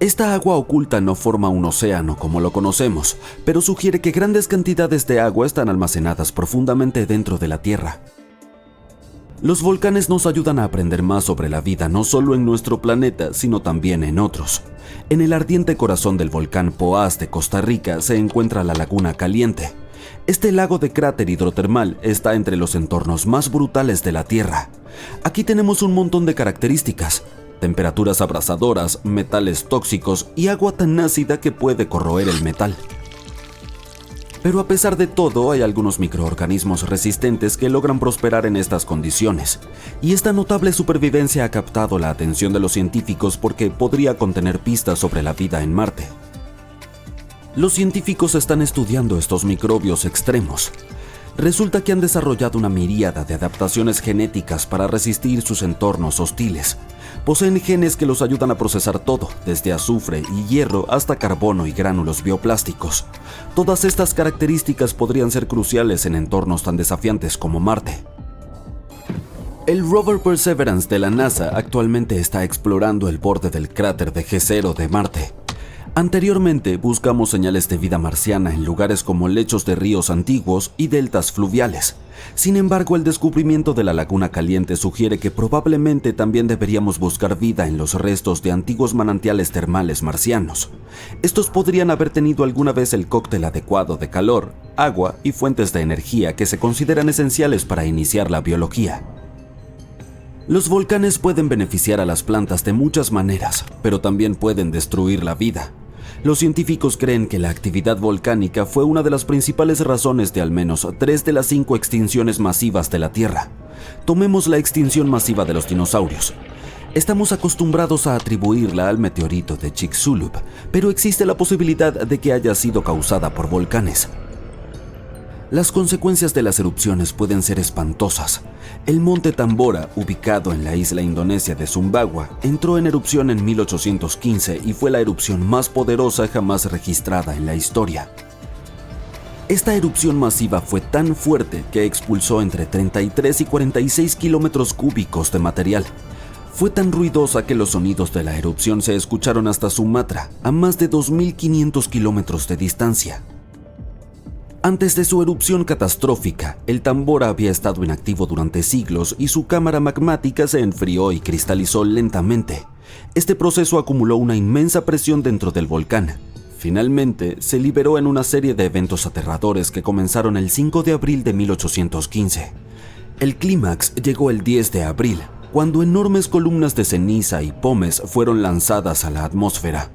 Esta agua oculta no forma un océano como lo conocemos, pero sugiere que grandes cantidades de agua están almacenadas profundamente dentro de la Tierra. Los volcanes nos ayudan a aprender más sobre la vida no solo en nuestro planeta, sino también en otros. En el ardiente corazón del volcán Poás de Costa Rica se encuentra la Laguna Caliente. Este lago de cráter hidrotermal está entre los entornos más brutales de la Tierra. Aquí tenemos un montón de características: temperaturas abrasadoras, metales tóxicos y agua tan ácida que puede corroer el metal. Pero a pesar de todo, hay algunos microorganismos resistentes que logran prosperar en estas condiciones, y esta notable supervivencia ha captado la atención de los científicos porque podría contener pistas sobre la vida en Marte. Los científicos están estudiando estos microbios extremos. Resulta que han desarrollado una miríada de adaptaciones genéticas para resistir sus entornos hostiles. Poseen genes que los ayudan a procesar todo, desde azufre y hierro hasta carbono y gránulos bioplásticos. Todas estas características podrían ser cruciales en entornos tan desafiantes como Marte. El rover Perseverance de la NASA actualmente está explorando el borde del cráter de G0 de Marte. Anteriormente buscamos señales de vida marciana en lugares como lechos de ríos antiguos y deltas fluviales. Sin embargo, el descubrimiento de la Laguna Caliente sugiere que probablemente también deberíamos buscar vida en los restos de antiguos manantiales termales marcianos. Estos podrían haber tenido alguna vez el cóctel adecuado de calor, agua y fuentes de energía que se consideran esenciales para iniciar la biología. Los volcanes pueden beneficiar a las plantas de muchas maneras, pero también pueden destruir la vida. Los científicos creen que la actividad volcánica fue una de las principales razones de al menos 3 de las 5 extinciones masivas de la Tierra. Tomemos la extinción masiva de los dinosaurios. Estamos acostumbrados a atribuirla al meteorito de Chicxulub, pero existe la posibilidad de que haya sido causada por volcanes. Las consecuencias de las erupciones pueden ser espantosas. El monte Tambora, ubicado en la isla indonesia de Sumbawa, entró en erupción en 1815 y fue la erupción más poderosa jamás registrada en la historia. Esta erupción masiva fue tan fuerte que expulsó entre 33 y 46 kilómetros cúbicos de material. Fue tan ruidosa que los sonidos de la erupción se escucharon hasta Sumatra, a más de 2.500 kilómetros de distancia. Antes de su erupción catastrófica, el Tambora había estado inactivo durante siglos y su cámara magmática se enfrió y cristalizó lentamente. Este proceso acumuló una inmensa presión dentro del volcán. Finalmente, se liberó en una serie de eventos aterradores que comenzaron el 5 de abril de 1815. El clímax llegó el 10 de abril, cuando enormes columnas de ceniza y pomes fueron lanzadas a la atmósfera.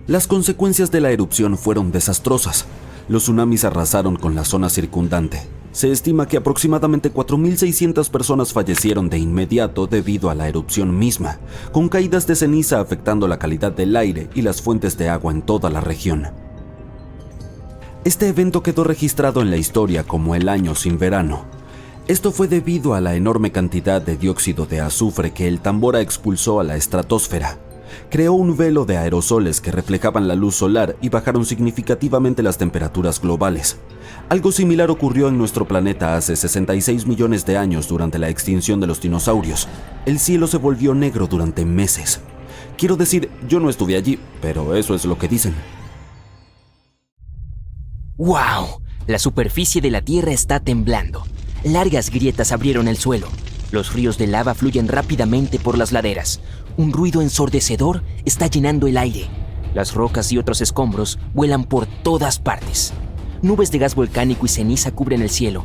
Las consecuencias de la erupción fueron desastrosas. Los tsunamis arrasaron con la zona circundante. Se estima que aproximadamente 4.600 personas fallecieron de inmediato debido a la erupción misma, con caídas de ceniza afectando la calidad del aire y las fuentes de agua en toda la región. Este evento quedó registrado en la historia como el año sin verano. Esto fue debido a la enorme cantidad de dióxido de azufre que el Tambora expulsó a la estratosfera. creó un velo de aerosoles que reflejaban la luz solar y bajaron significativamente las temperaturas globales. Algo similar ocurrió en nuestro planeta hace 66 millones de años durante la extinción de los dinosaurios. El cielo se volvió negro durante meses. Quiero decir, yo no estuve allí, pero eso es lo que dicen. ¡Wow! La superficie de la Tierra está temblando. Largas grietas abrieron el suelo. Los ríos de lava fluyen rápidamente por las laderas. Un ruido ensordecedor está llenando el aire. Las rocas y otros escombros vuelan por todas partes. Nubes de gas volcánico y ceniza cubren el cielo.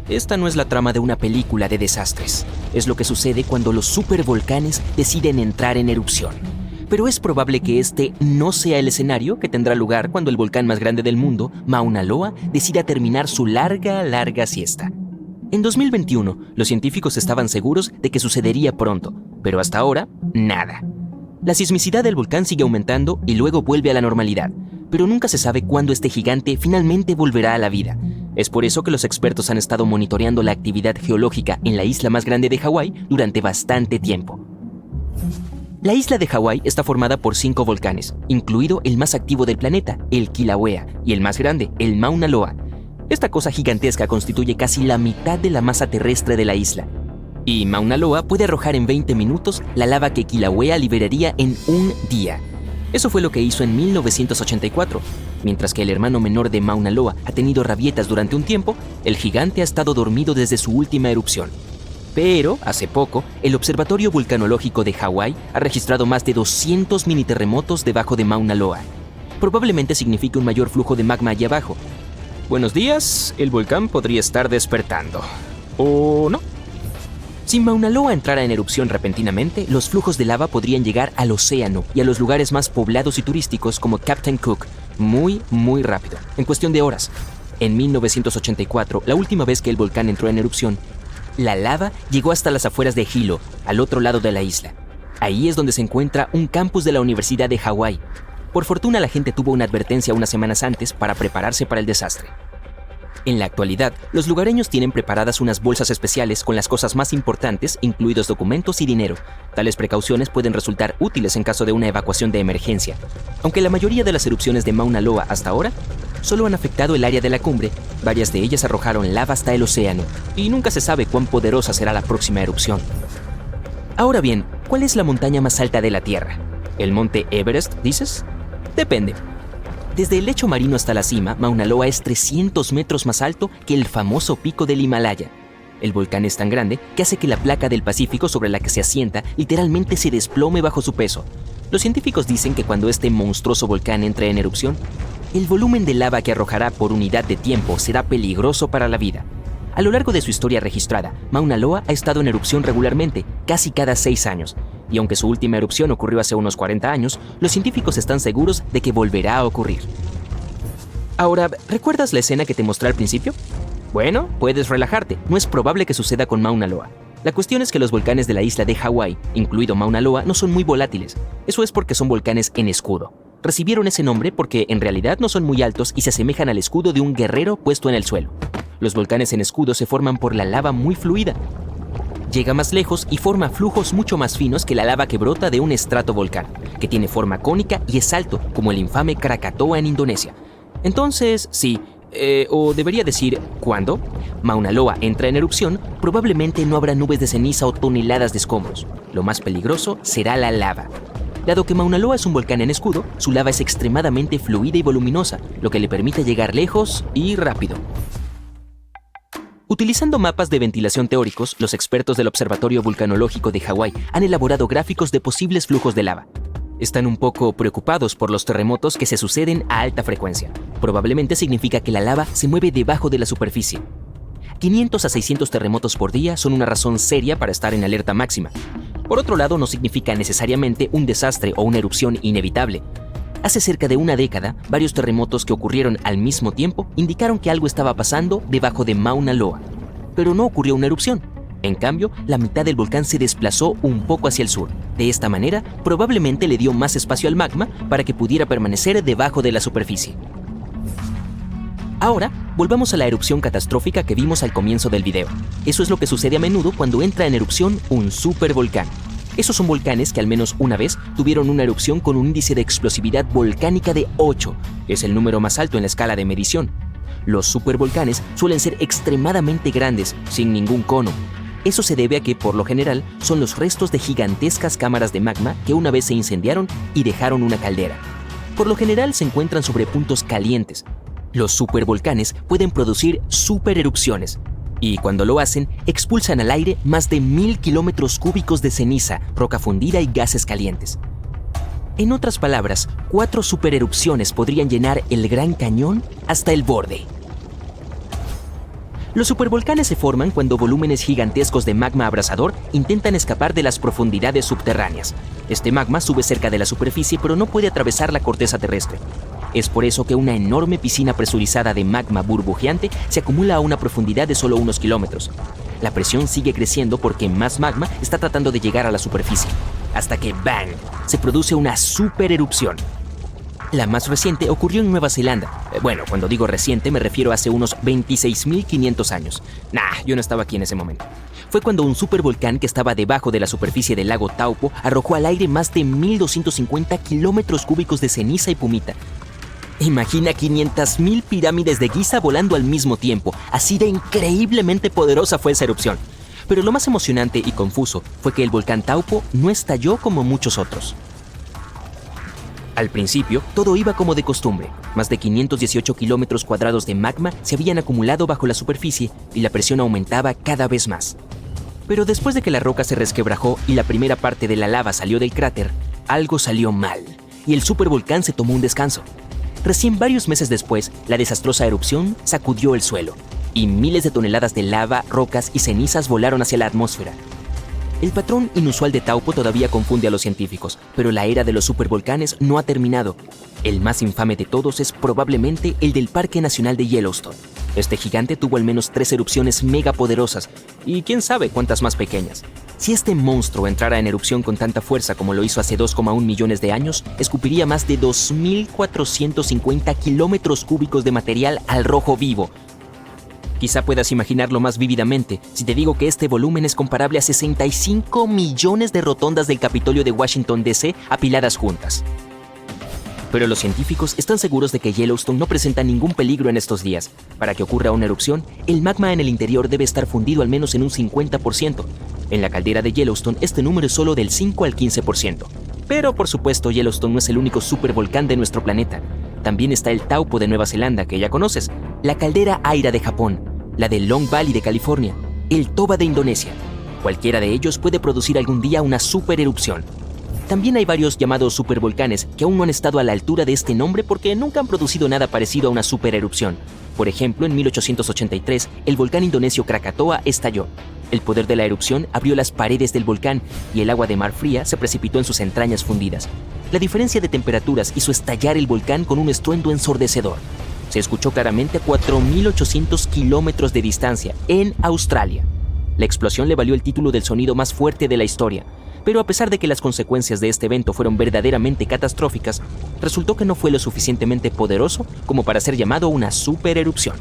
Esta no es la trama de una película de desastres. Es lo que sucede cuando los supervolcanes deciden entrar en erupción. Pero es probable que este no sea el escenario que tendrá lugar cuando el volcán más grande del mundo, Mauna Loa, decida terminar su larga siesta. En 2021, los científicos estaban seguros de que sucedería pronto, pero hasta ahora, nada. La sismicidad del volcán sigue aumentando y luego vuelve a la normalidad, pero nunca se sabe cuándo este gigante finalmente volverá a la vida. Es por eso que los expertos han estado monitoreando la actividad geológica en la isla más grande de Hawái durante bastante tiempo. La isla de Hawái está formada por 5 volcanes, incluido el más activo del planeta, el Kilauea, y el más grande, el Mauna Loa. Esta cosa gigantesca constituye casi la mitad de la masa terrestre de la isla. Y Mauna Loa puede arrojar en 20 minutos la lava que Kilauea liberaría en un día. Eso fue lo que hizo en 1984. Mientras que el hermano menor de Mauna Loa ha tenido rabietas durante un tiempo, el gigante ha estado dormido desde su última erupción. Pero, hace poco, el Observatorio Vulcanológico de Hawái ha registrado más de 200 mini terremotos debajo de Mauna Loa. Probablemente signifique un mayor flujo de magma allá abajo. Buenos días, el volcán podría estar despertando. ¿O no? Si Mauna Loa entrara en erupción repentinamente, los flujos de lava podrían llegar al océano y a los lugares más poblados y turísticos como Captain Cook muy rápido, en cuestión de horas. En 1984, la última vez que el volcán entró en erupción, la lava llegó hasta las afueras de Hilo, al otro lado de la isla. Ahí es donde se encuentra un campus de la Universidad de Hawái. Por fortuna, la gente tuvo una advertencia unas semanas antes para prepararse para el desastre. En la actualidad, los lugareños tienen preparadas unas bolsas especiales con las cosas más importantes, incluidos documentos y dinero. Tales precauciones pueden resultar útiles en caso de una evacuación de emergencia. Aunque la mayoría de las erupciones de Mauna Loa hasta ahora solo han afectado el área de la cumbre, varias de ellas arrojaron lava hasta el océano, y nunca se sabe cuán poderosa será la próxima erupción. Ahora bien, ¿cuál es la montaña más alta de la Tierra? ¿El monte Everest, dices? Depende. Desde el lecho marino hasta la cima, Mauna Loa es 300 metros más alto que el famoso pico del Himalaya. El volcán es tan grande que hace que la placa del Pacífico sobre la que se asienta literalmente se desplome bajo su peso. Los científicos dicen que cuando este monstruoso volcán entre en erupción, el volumen de lava que arrojará por unidad de tiempo será peligroso para la vida. A lo largo de su historia registrada, Mauna Loa ha estado en erupción regularmente, casi cada 6 años. Y aunque su última erupción ocurrió hace unos 40 años, los científicos están seguros de que volverá a ocurrir. Ahora, ¿recuerdas la escena que te mostré al principio? Bueno, puedes relajarte, no es probable que suceda con Mauna Loa. La cuestión es que los volcanes de la isla de Hawái, incluido Mauna Loa, no son muy volátiles. Eso es porque son volcanes en escudo. Recibieron ese nombre porque en realidad no son muy altos y se asemejan al escudo de un guerrero puesto en el suelo. Los volcanes en escudo se forman por la lava muy fluida. Llega más lejos y forma flujos mucho más finos que la lava que brota de un estratovolcán, que tiene forma cónica y es alto, como el infame Krakatoa en Indonesia. Entonces, sí, o debería decir, cuando Mauna Loa entra en erupción, probablemente no habrá nubes de ceniza o toneladas de escombros. Lo más peligroso será la lava. Dado que Mauna Loa es un volcán en escudo, su lava es extremadamente fluida y voluminosa, lo que le permite llegar lejos y rápido. Utilizando mapas de ventilación teóricos, los expertos del Observatorio Vulcanológico de Hawái han elaborado gráficos de posibles flujos de lava. Están un poco preocupados por los terremotos que se suceden a alta frecuencia. Probablemente significa que la lava se mueve debajo de la superficie. 500 a 600 terremotos por día son una razón seria para estar en alerta máxima. Por otro lado, no significa necesariamente un desastre o una erupción inevitable. Hace cerca de una década, varios terremotos que ocurrieron al mismo tiempo indicaron que algo estaba pasando debajo de Mauna Loa. Pero no ocurrió una erupción. En cambio, la mitad del volcán se desplazó un poco hacia el sur. De esta manera, probablemente le dio más espacio al magma para que pudiera permanecer debajo de la superficie. Ahora, volvamos a la erupción catastrófica que vimos al comienzo del video. Eso es lo que sucede a menudo cuando entra en erupción un supervolcán. Esos son volcanes que al menos una vez tuvieron una erupción con un índice de explosividad volcánica de 8. Es el número más alto en la escala de medición. Los supervolcanes suelen ser extremadamente grandes, sin ningún cono. Eso se debe a que, por lo general, son los restos de gigantescas cámaras de magma que una vez se incendiaron y dejaron una caldera. Por lo general se encuentran sobre puntos calientes. Los supervolcanes pueden producir supererupciones, y cuando lo hacen, expulsan al aire más de 1000 kilómetros cúbicos de ceniza, roca fundida y gases calientes. En otras palabras, 4 supererupciones podrían llenar el Gran Cañón hasta el borde. Los supervolcanes se forman cuando volúmenes gigantescos de magma abrasador intentan escapar de las profundidades subterráneas. Este magma sube cerca de la superficie, pero no puede atravesar la corteza terrestre. Es por eso que una enorme piscina presurizada de magma burbujeante se acumula a una profundidad de solo unos kilómetros. La presión sigue creciendo porque más magma está tratando de llegar a la superficie, hasta que ¡bang!, se produce una supererupción. La más reciente ocurrió en Nueva Zelanda. Bueno, cuando digo reciente me refiero a hace unos 26.500 años. Yo no estaba aquí en ese momento. Fue cuando un supervolcán que estaba debajo de la superficie del lago Taupo arrojó al aire más de 1.250 kilómetros cúbicos de ceniza y pumita. Imagina 500.000 pirámides de Giza volando al mismo tiempo. Así de increíblemente poderosa fue esa erupción. Pero lo más emocionante y confuso fue que el volcán Taupo no estalló como muchos otros. Al principio, todo iba como de costumbre. Más de 518 kilómetros cuadrados de magma se habían acumulado bajo la superficie y la presión aumentaba cada vez más. Pero después de que la roca se resquebrajó y la primera parte de la lava salió del cráter, algo salió mal y el supervolcán se tomó un descanso. Recién varios meses después, la desastrosa erupción sacudió el suelo y miles de toneladas de lava, rocas y cenizas volaron hacia la atmósfera. El patrón inusual de Taupo todavía confunde a los científicos, pero la era de los supervolcanes no ha terminado. El más infame de todos es probablemente el del Parque Nacional de Yellowstone. Este gigante tuvo al menos 3 erupciones megapoderosas, y quién sabe cuántas más pequeñas. Si este monstruo entrara en erupción con tanta fuerza como lo hizo hace 2,1 millones de años, escupiría más de 2.450 kilómetros cúbicos de material al rojo vivo. Quizá puedas imaginarlo más vívidamente si te digo que este volumen es comparable a 65 millones de rotondas del Capitolio de Washington, D.C. apiladas juntas. Pero los científicos están seguros de que Yellowstone no presenta ningún peligro en estos días. Para que ocurra una erupción, el magma en el interior debe estar fundido al menos en un 50%. En la caldera de Yellowstone, este número es solo del 5 al 15%. Pero, por supuesto, Yellowstone no es el único supervolcán de nuestro planeta. También está el Taupo de Nueva Zelanda, que ya conoces, la caldera Aira de Japón, la de Long Valley de California, el Toba de Indonesia. Cualquiera de ellos puede producir algún día una supererupción. También hay varios llamados supervolcanes que aún no han estado a la altura de este nombre porque nunca han producido nada parecido a una supererupción. Por ejemplo, en 1883, el volcán indonesio Krakatoa estalló. El poder de la erupción abrió las paredes del volcán y el agua de mar fría se precipitó en sus entrañas fundidas. La diferencia de temperaturas hizo estallar el volcán con un estruendo ensordecedor. Se escuchó claramente a 4.800 kilómetros de distancia, en Australia. La explosión le valió el título del sonido más fuerte de la historia, pero a pesar de que las consecuencias de este evento fueron verdaderamente catastróficas, resultó que no fue lo suficientemente poderoso como para ser llamado una supererupción.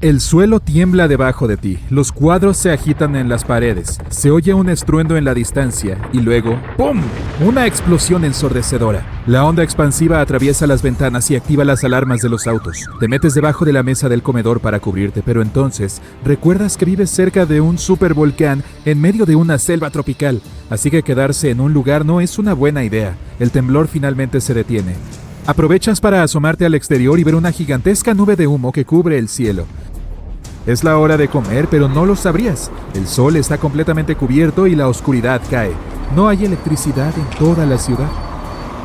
El suelo tiembla debajo de ti, los cuadros se agitan en las paredes, se oye un estruendo en la distancia y luego ¡pum!, una explosión ensordecedora. La onda expansiva atraviesa las ventanas y activa las alarmas de los autos. Te metes debajo de la mesa del comedor para cubrirte, pero entonces recuerdas que vives cerca de un supervolcán en medio de una selva tropical, así que quedarse en un lugar no es una buena idea. El temblor finalmente se detiene. Aprovechas para asomarte al exterior y ver una gigantesca nube de humo que cubre el cielo. Es la hora de comer, pero no lo sabrías. El sol está completamente cubierto y la oscuridad cae. No hay electricidad en toda la ciudad.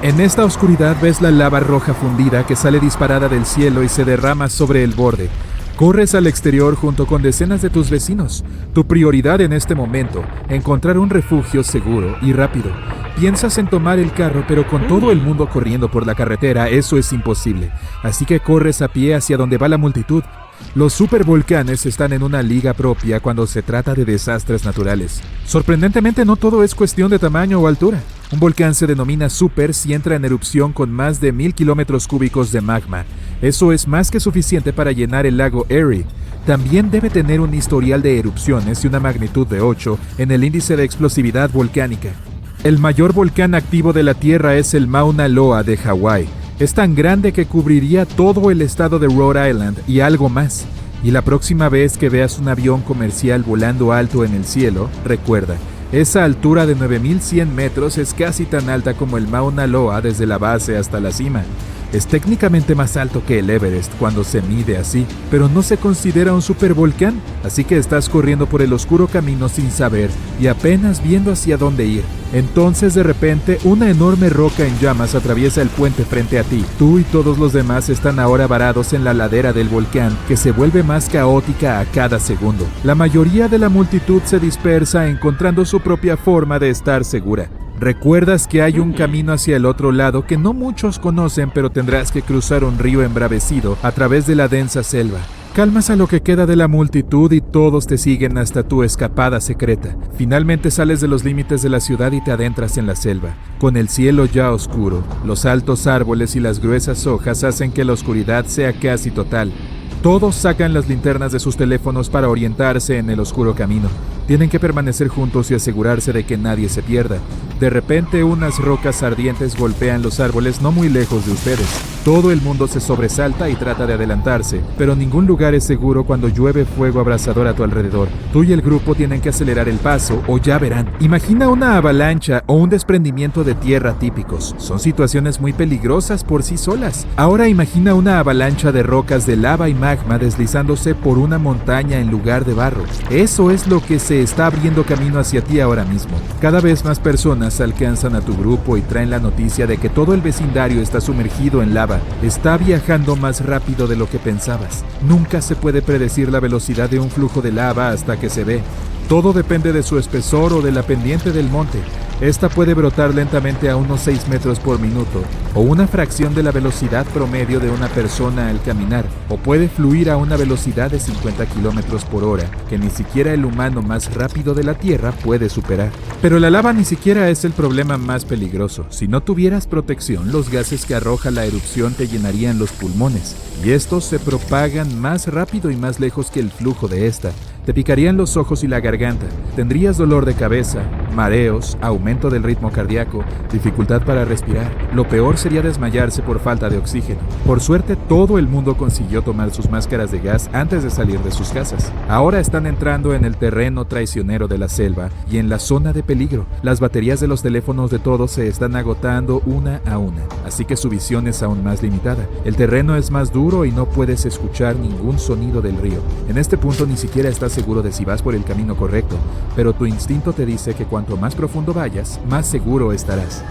En esta oscuridad ves la lava roja fundida que sale disparada del cielo y se derrama sobre el borde. Corres al exterior junto con decenas de tus vecinos. Tu prioridad en este momento, encontrar un refugio seguro y rápido. Piensas en tomar el carro, pero con todo el mundo corriendo por la carretera, eso es imposible. Así que corres a pie hacia donde va la multitud. Los supervolcanes están en una liga propia cuando se trata de desastres naturales. Sorprendentemente, no todo es cuestión de tamaño o altura. Un volcán se denomina super si entra en erupción con más de 1000 kilómetros cúbicos de magma. Eso es más que suficiente para llenar el lago Erie. También debe tener un historial de erupciones y una magnitud de 8 en el índice de explosividad volcánica. El mayor volcán activo de la Tierra es el Mauna Loa de Hawái. Es tan grande que cubriría todo el estado de Rhode Island y algo más. Y la próxima vez que veas un avión comercial volando alto en el cielo, recuerda, esa altura de 9100 metros es casi tan alta como el Mauna Loa desde la base hasta la cima. Es técnicamente más alto que el Everest cuando se mide así, pero no se considera un supervolcán, así que estás corriendo por el oscuro camino sin saber y apenas viendo hacia dónde ir. Entonces de repente una enorme roca en llamas atraviesa el puente frente a ti. Tú y todos los demás están ahora varados en la ladera del volcán, que se vuelve más caótica a cada segundo. La mayoría de la multitud se dispersa encontrando su propia forma de estar segura. Recuerdas que hay un camino hacia el otro lado que no muchos conocen, pero tendrás que cruzar un río embravecido a través de la densa selva. Calmas a lo que queda de la multitud y todos te siguen hasta tu escapada secreta. Finalmente sales de los límites de la ciudad y te adentras en la selva. Con el cielo ya oscuro, los altos árboles y las gruesas hojas hacen que la oscuridad sea casi total. Todos sacan las linternas de sus teléfonos para orientarse en el oscuro camino. Tienen que permanecer juntos y asegurarse de que nadie se pierda. De repente, unas rocas ardientes golpean los árboles no muy lejos de ustedes. Todo el mundo se sobresalta y trata de adelantarse, pero ningún lugar es seguro cuando llueve fuego abrasador a tu alrededor. Tú y el grupo tienen que acelerar el paso o ya verán. Imagina una avalancha o un desprendimiento de tierra típicos. Son situaciones muy peligrosas por sí solas. Ahora imagina una avalancha de rocas de lava y magma deslizándose por una montaña en lugar de barro. Eso es lo que se está abriendo camino hacia ti ahora mismo. Cada vez más personas alcanzan a tu grupo y traen la noticia de que todo el vecindario está sumergido en lava. Está viajando más rápido de lo que pensabas. Nunca se puede predecir la velocidad de un flujo de lava hasta que se ve. Todo depende de su espesor o de la pendiente del monte. Esta puede brotar lentamente a unos 6 metros por minuto, o una fracción de la velocidad promedio de una persona al caminar, o puede fluir a una velocidad de 50 kilómetros por hora, que ni siquiera el humano más rápido de la Tierra puede superar. Pero la lava ni siquiera es el problema más peligroso. Si no tuvieras protección, los gases que arroja la erupción te llenarían los pulmones, y estos se propagan más rápido y más lejos que el flujo de esta. Te picarían los ojos y la garganta, tendrías dolor de cabeza, mareos, aumento del ritmo cardíaco, dificultad para respirar. Lo peor sería desmayarse por falta de oxígeno. Por suerte, todo el mundo consiguió tomar sus máscaras de gas antes de salir de sus casas. Ahora están entrando en el terreno traicionero de la selva y en la zona de peligro. Las baterías de los teléfonos de todos se están agotando una a una, así que su visión es aún más limitada. El terreno es más duro y no puedes escuchar ningún sonido del río. En este punto ni siquiera estás seguro de si vas por el camino correcto, pero tu instinto te dice que cuanto más profundo vayas, más seguro estarás.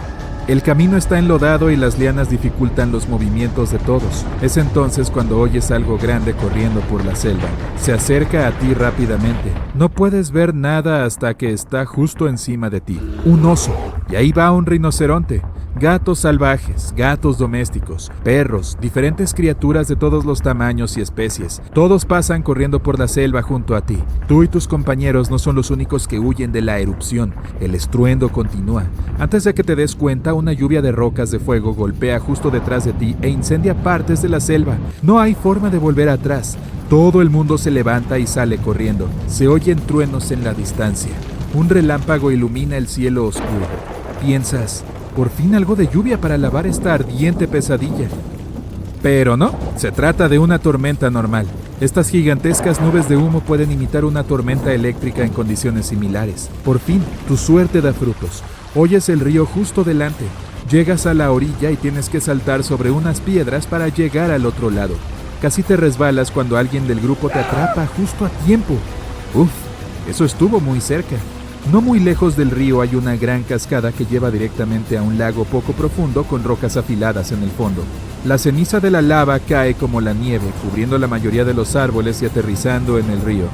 El camino está enlodado y las lianas dificultan los movimientos de todos. Es entonces cuando oyes algo grande corriendo por la selva. Se acerca a ti rápidamente. No puedes ver nada hasta que está justo encima de ti. Un oso. Y ahí va un rinoceronte. Gatos salvajes, gatos domésticos, perros, diferentes criaturas de todos los tamaños y especies. Todos pasan corriendo por la selva junto a ti. Tú y tus compañeros no son los únicos que huyen de la erupción. El estruendo continúa. Antes de que te des cuenta, una lluvia de rocas de fuego golpea justo detrás de ti e incendia partes de la selva. No hay forma de volver atrás. Todo el mundo se levanta y sale corriendo. Se oyen truenos en la distancia. Un relámpago ilumina el cielo oscuro. Piensas, por fin algo de lluvia para lavar esta ardiente pesadilla. Pero no, se trata de una tormenta normal. Estas gigantescas nubes de humo pueden imitar una tormenta eléctrica en condiciones similares. Por fin, tu suerte da frutos. Oyes el río justo delante. Llegas a la orilla y tienes que saltar sobre unas piedras para llegar al otro lado. Casi te resbalas cuando alguien del grupo te atrapa justo a tiempo. Uf, eso estuvo muy cerca. No muy lejos del río hay una gran cascada que lleva directamente a un lago poco profundo con rocas afiladas en el fondo. La ceniza de la lava cae como la nieve, cubriendo la mayoría de los árboles y aterrizando en el río.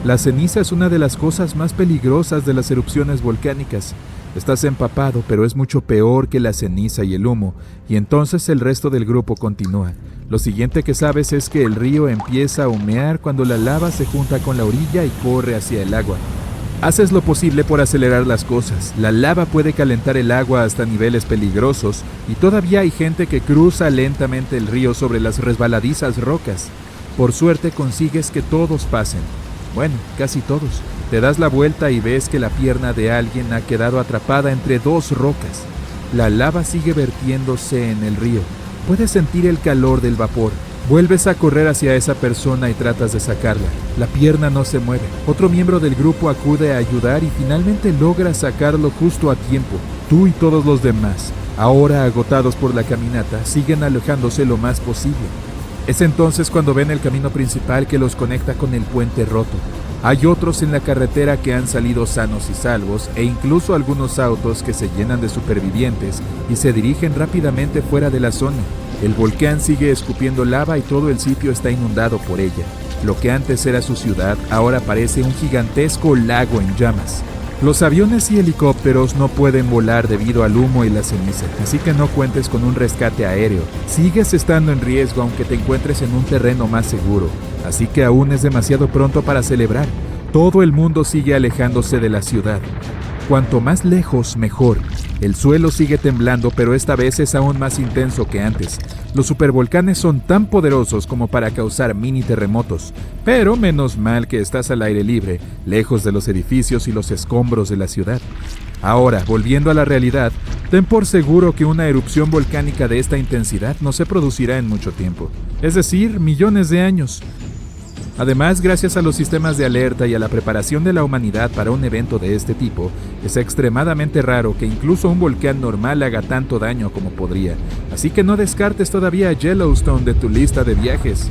La ceniza es una de las cosas más peligrosas de las erupciones volcánicas. Estás empapado, pero es mucho peor que la ceniza y el humo, y entonces el resto del grupo continúa. Lo siguiente que sabes es que el río empieza a humear cuando la lava se junta con la orilla y corre hacia el agua. Haces lo posible por acelerar las cosas. La lava puede calentar el agua hasta niveles peligrosos y todavía hay gente que cruza lentamente el río sobre las resbaladizas rocas. Por suerte consigues que todos pasen. Bueno, casi todos. Te das la vuelta y ves que la pierna de alguien ha quedado atrapada entre dos rocas. La lava sigue vertiéndose en el río. Puedes sentir el calor del vapor. Vuelves a correr hacia esa persona y tratas de sacarla. La pierna no se mueve. Otro miembro del grupo acude a ayudar y finalmente logra sacarlo justo a tiempo. Tú y todos los demás, ahora agotados por la caminata, siguen alejándose lo más posible. Es entonces cuando ven el camino principal que los conecta con el puente roto. Hay otros en la carretera que han salido sanos y salvos e incluso algunos autos que se llenan de supervivientes y se dirigen rápidamente fuera de la zona. El volcán sigue escupiendo lava y todo el sitio está inundado por ella. Lo que antes era su ciudad ahora parece un gigantesco lago en llamas. Los aviones y helicópteros no pueden volar debido al humo y la ceniza, así que no cuentes con un rescate aéreo. Sigues estando en riesgo aunque te encuentres en un terreno más seguro, así que aún es demasiado pronto para celebrar. Todo el mundo sigue alejándose de la ciudad. Cuanto más lejos, mejor. El suelo sigue temblando, pero esta vez es aún más intenso que antes. Los supervolcanes son tan poderosos como para causar mini terremotos, pero menos mal que estás al aire libre, lejos de los edificios y los escombros de la ciudad. Ahora, volviendo a la realidad, ten por seguro que una erupción volcánica de esta intensidad no se producirá en mucho tiempo, es decir, millones de años. Además, gracias a los sistemas de alerta y a la preparación de la humanidad para un evento de este tipo, es extremadamente raro que incluso un volcán normal haga tanto daño como podría. Así que no descartes todavía Yellowstone de tu lista de viajes.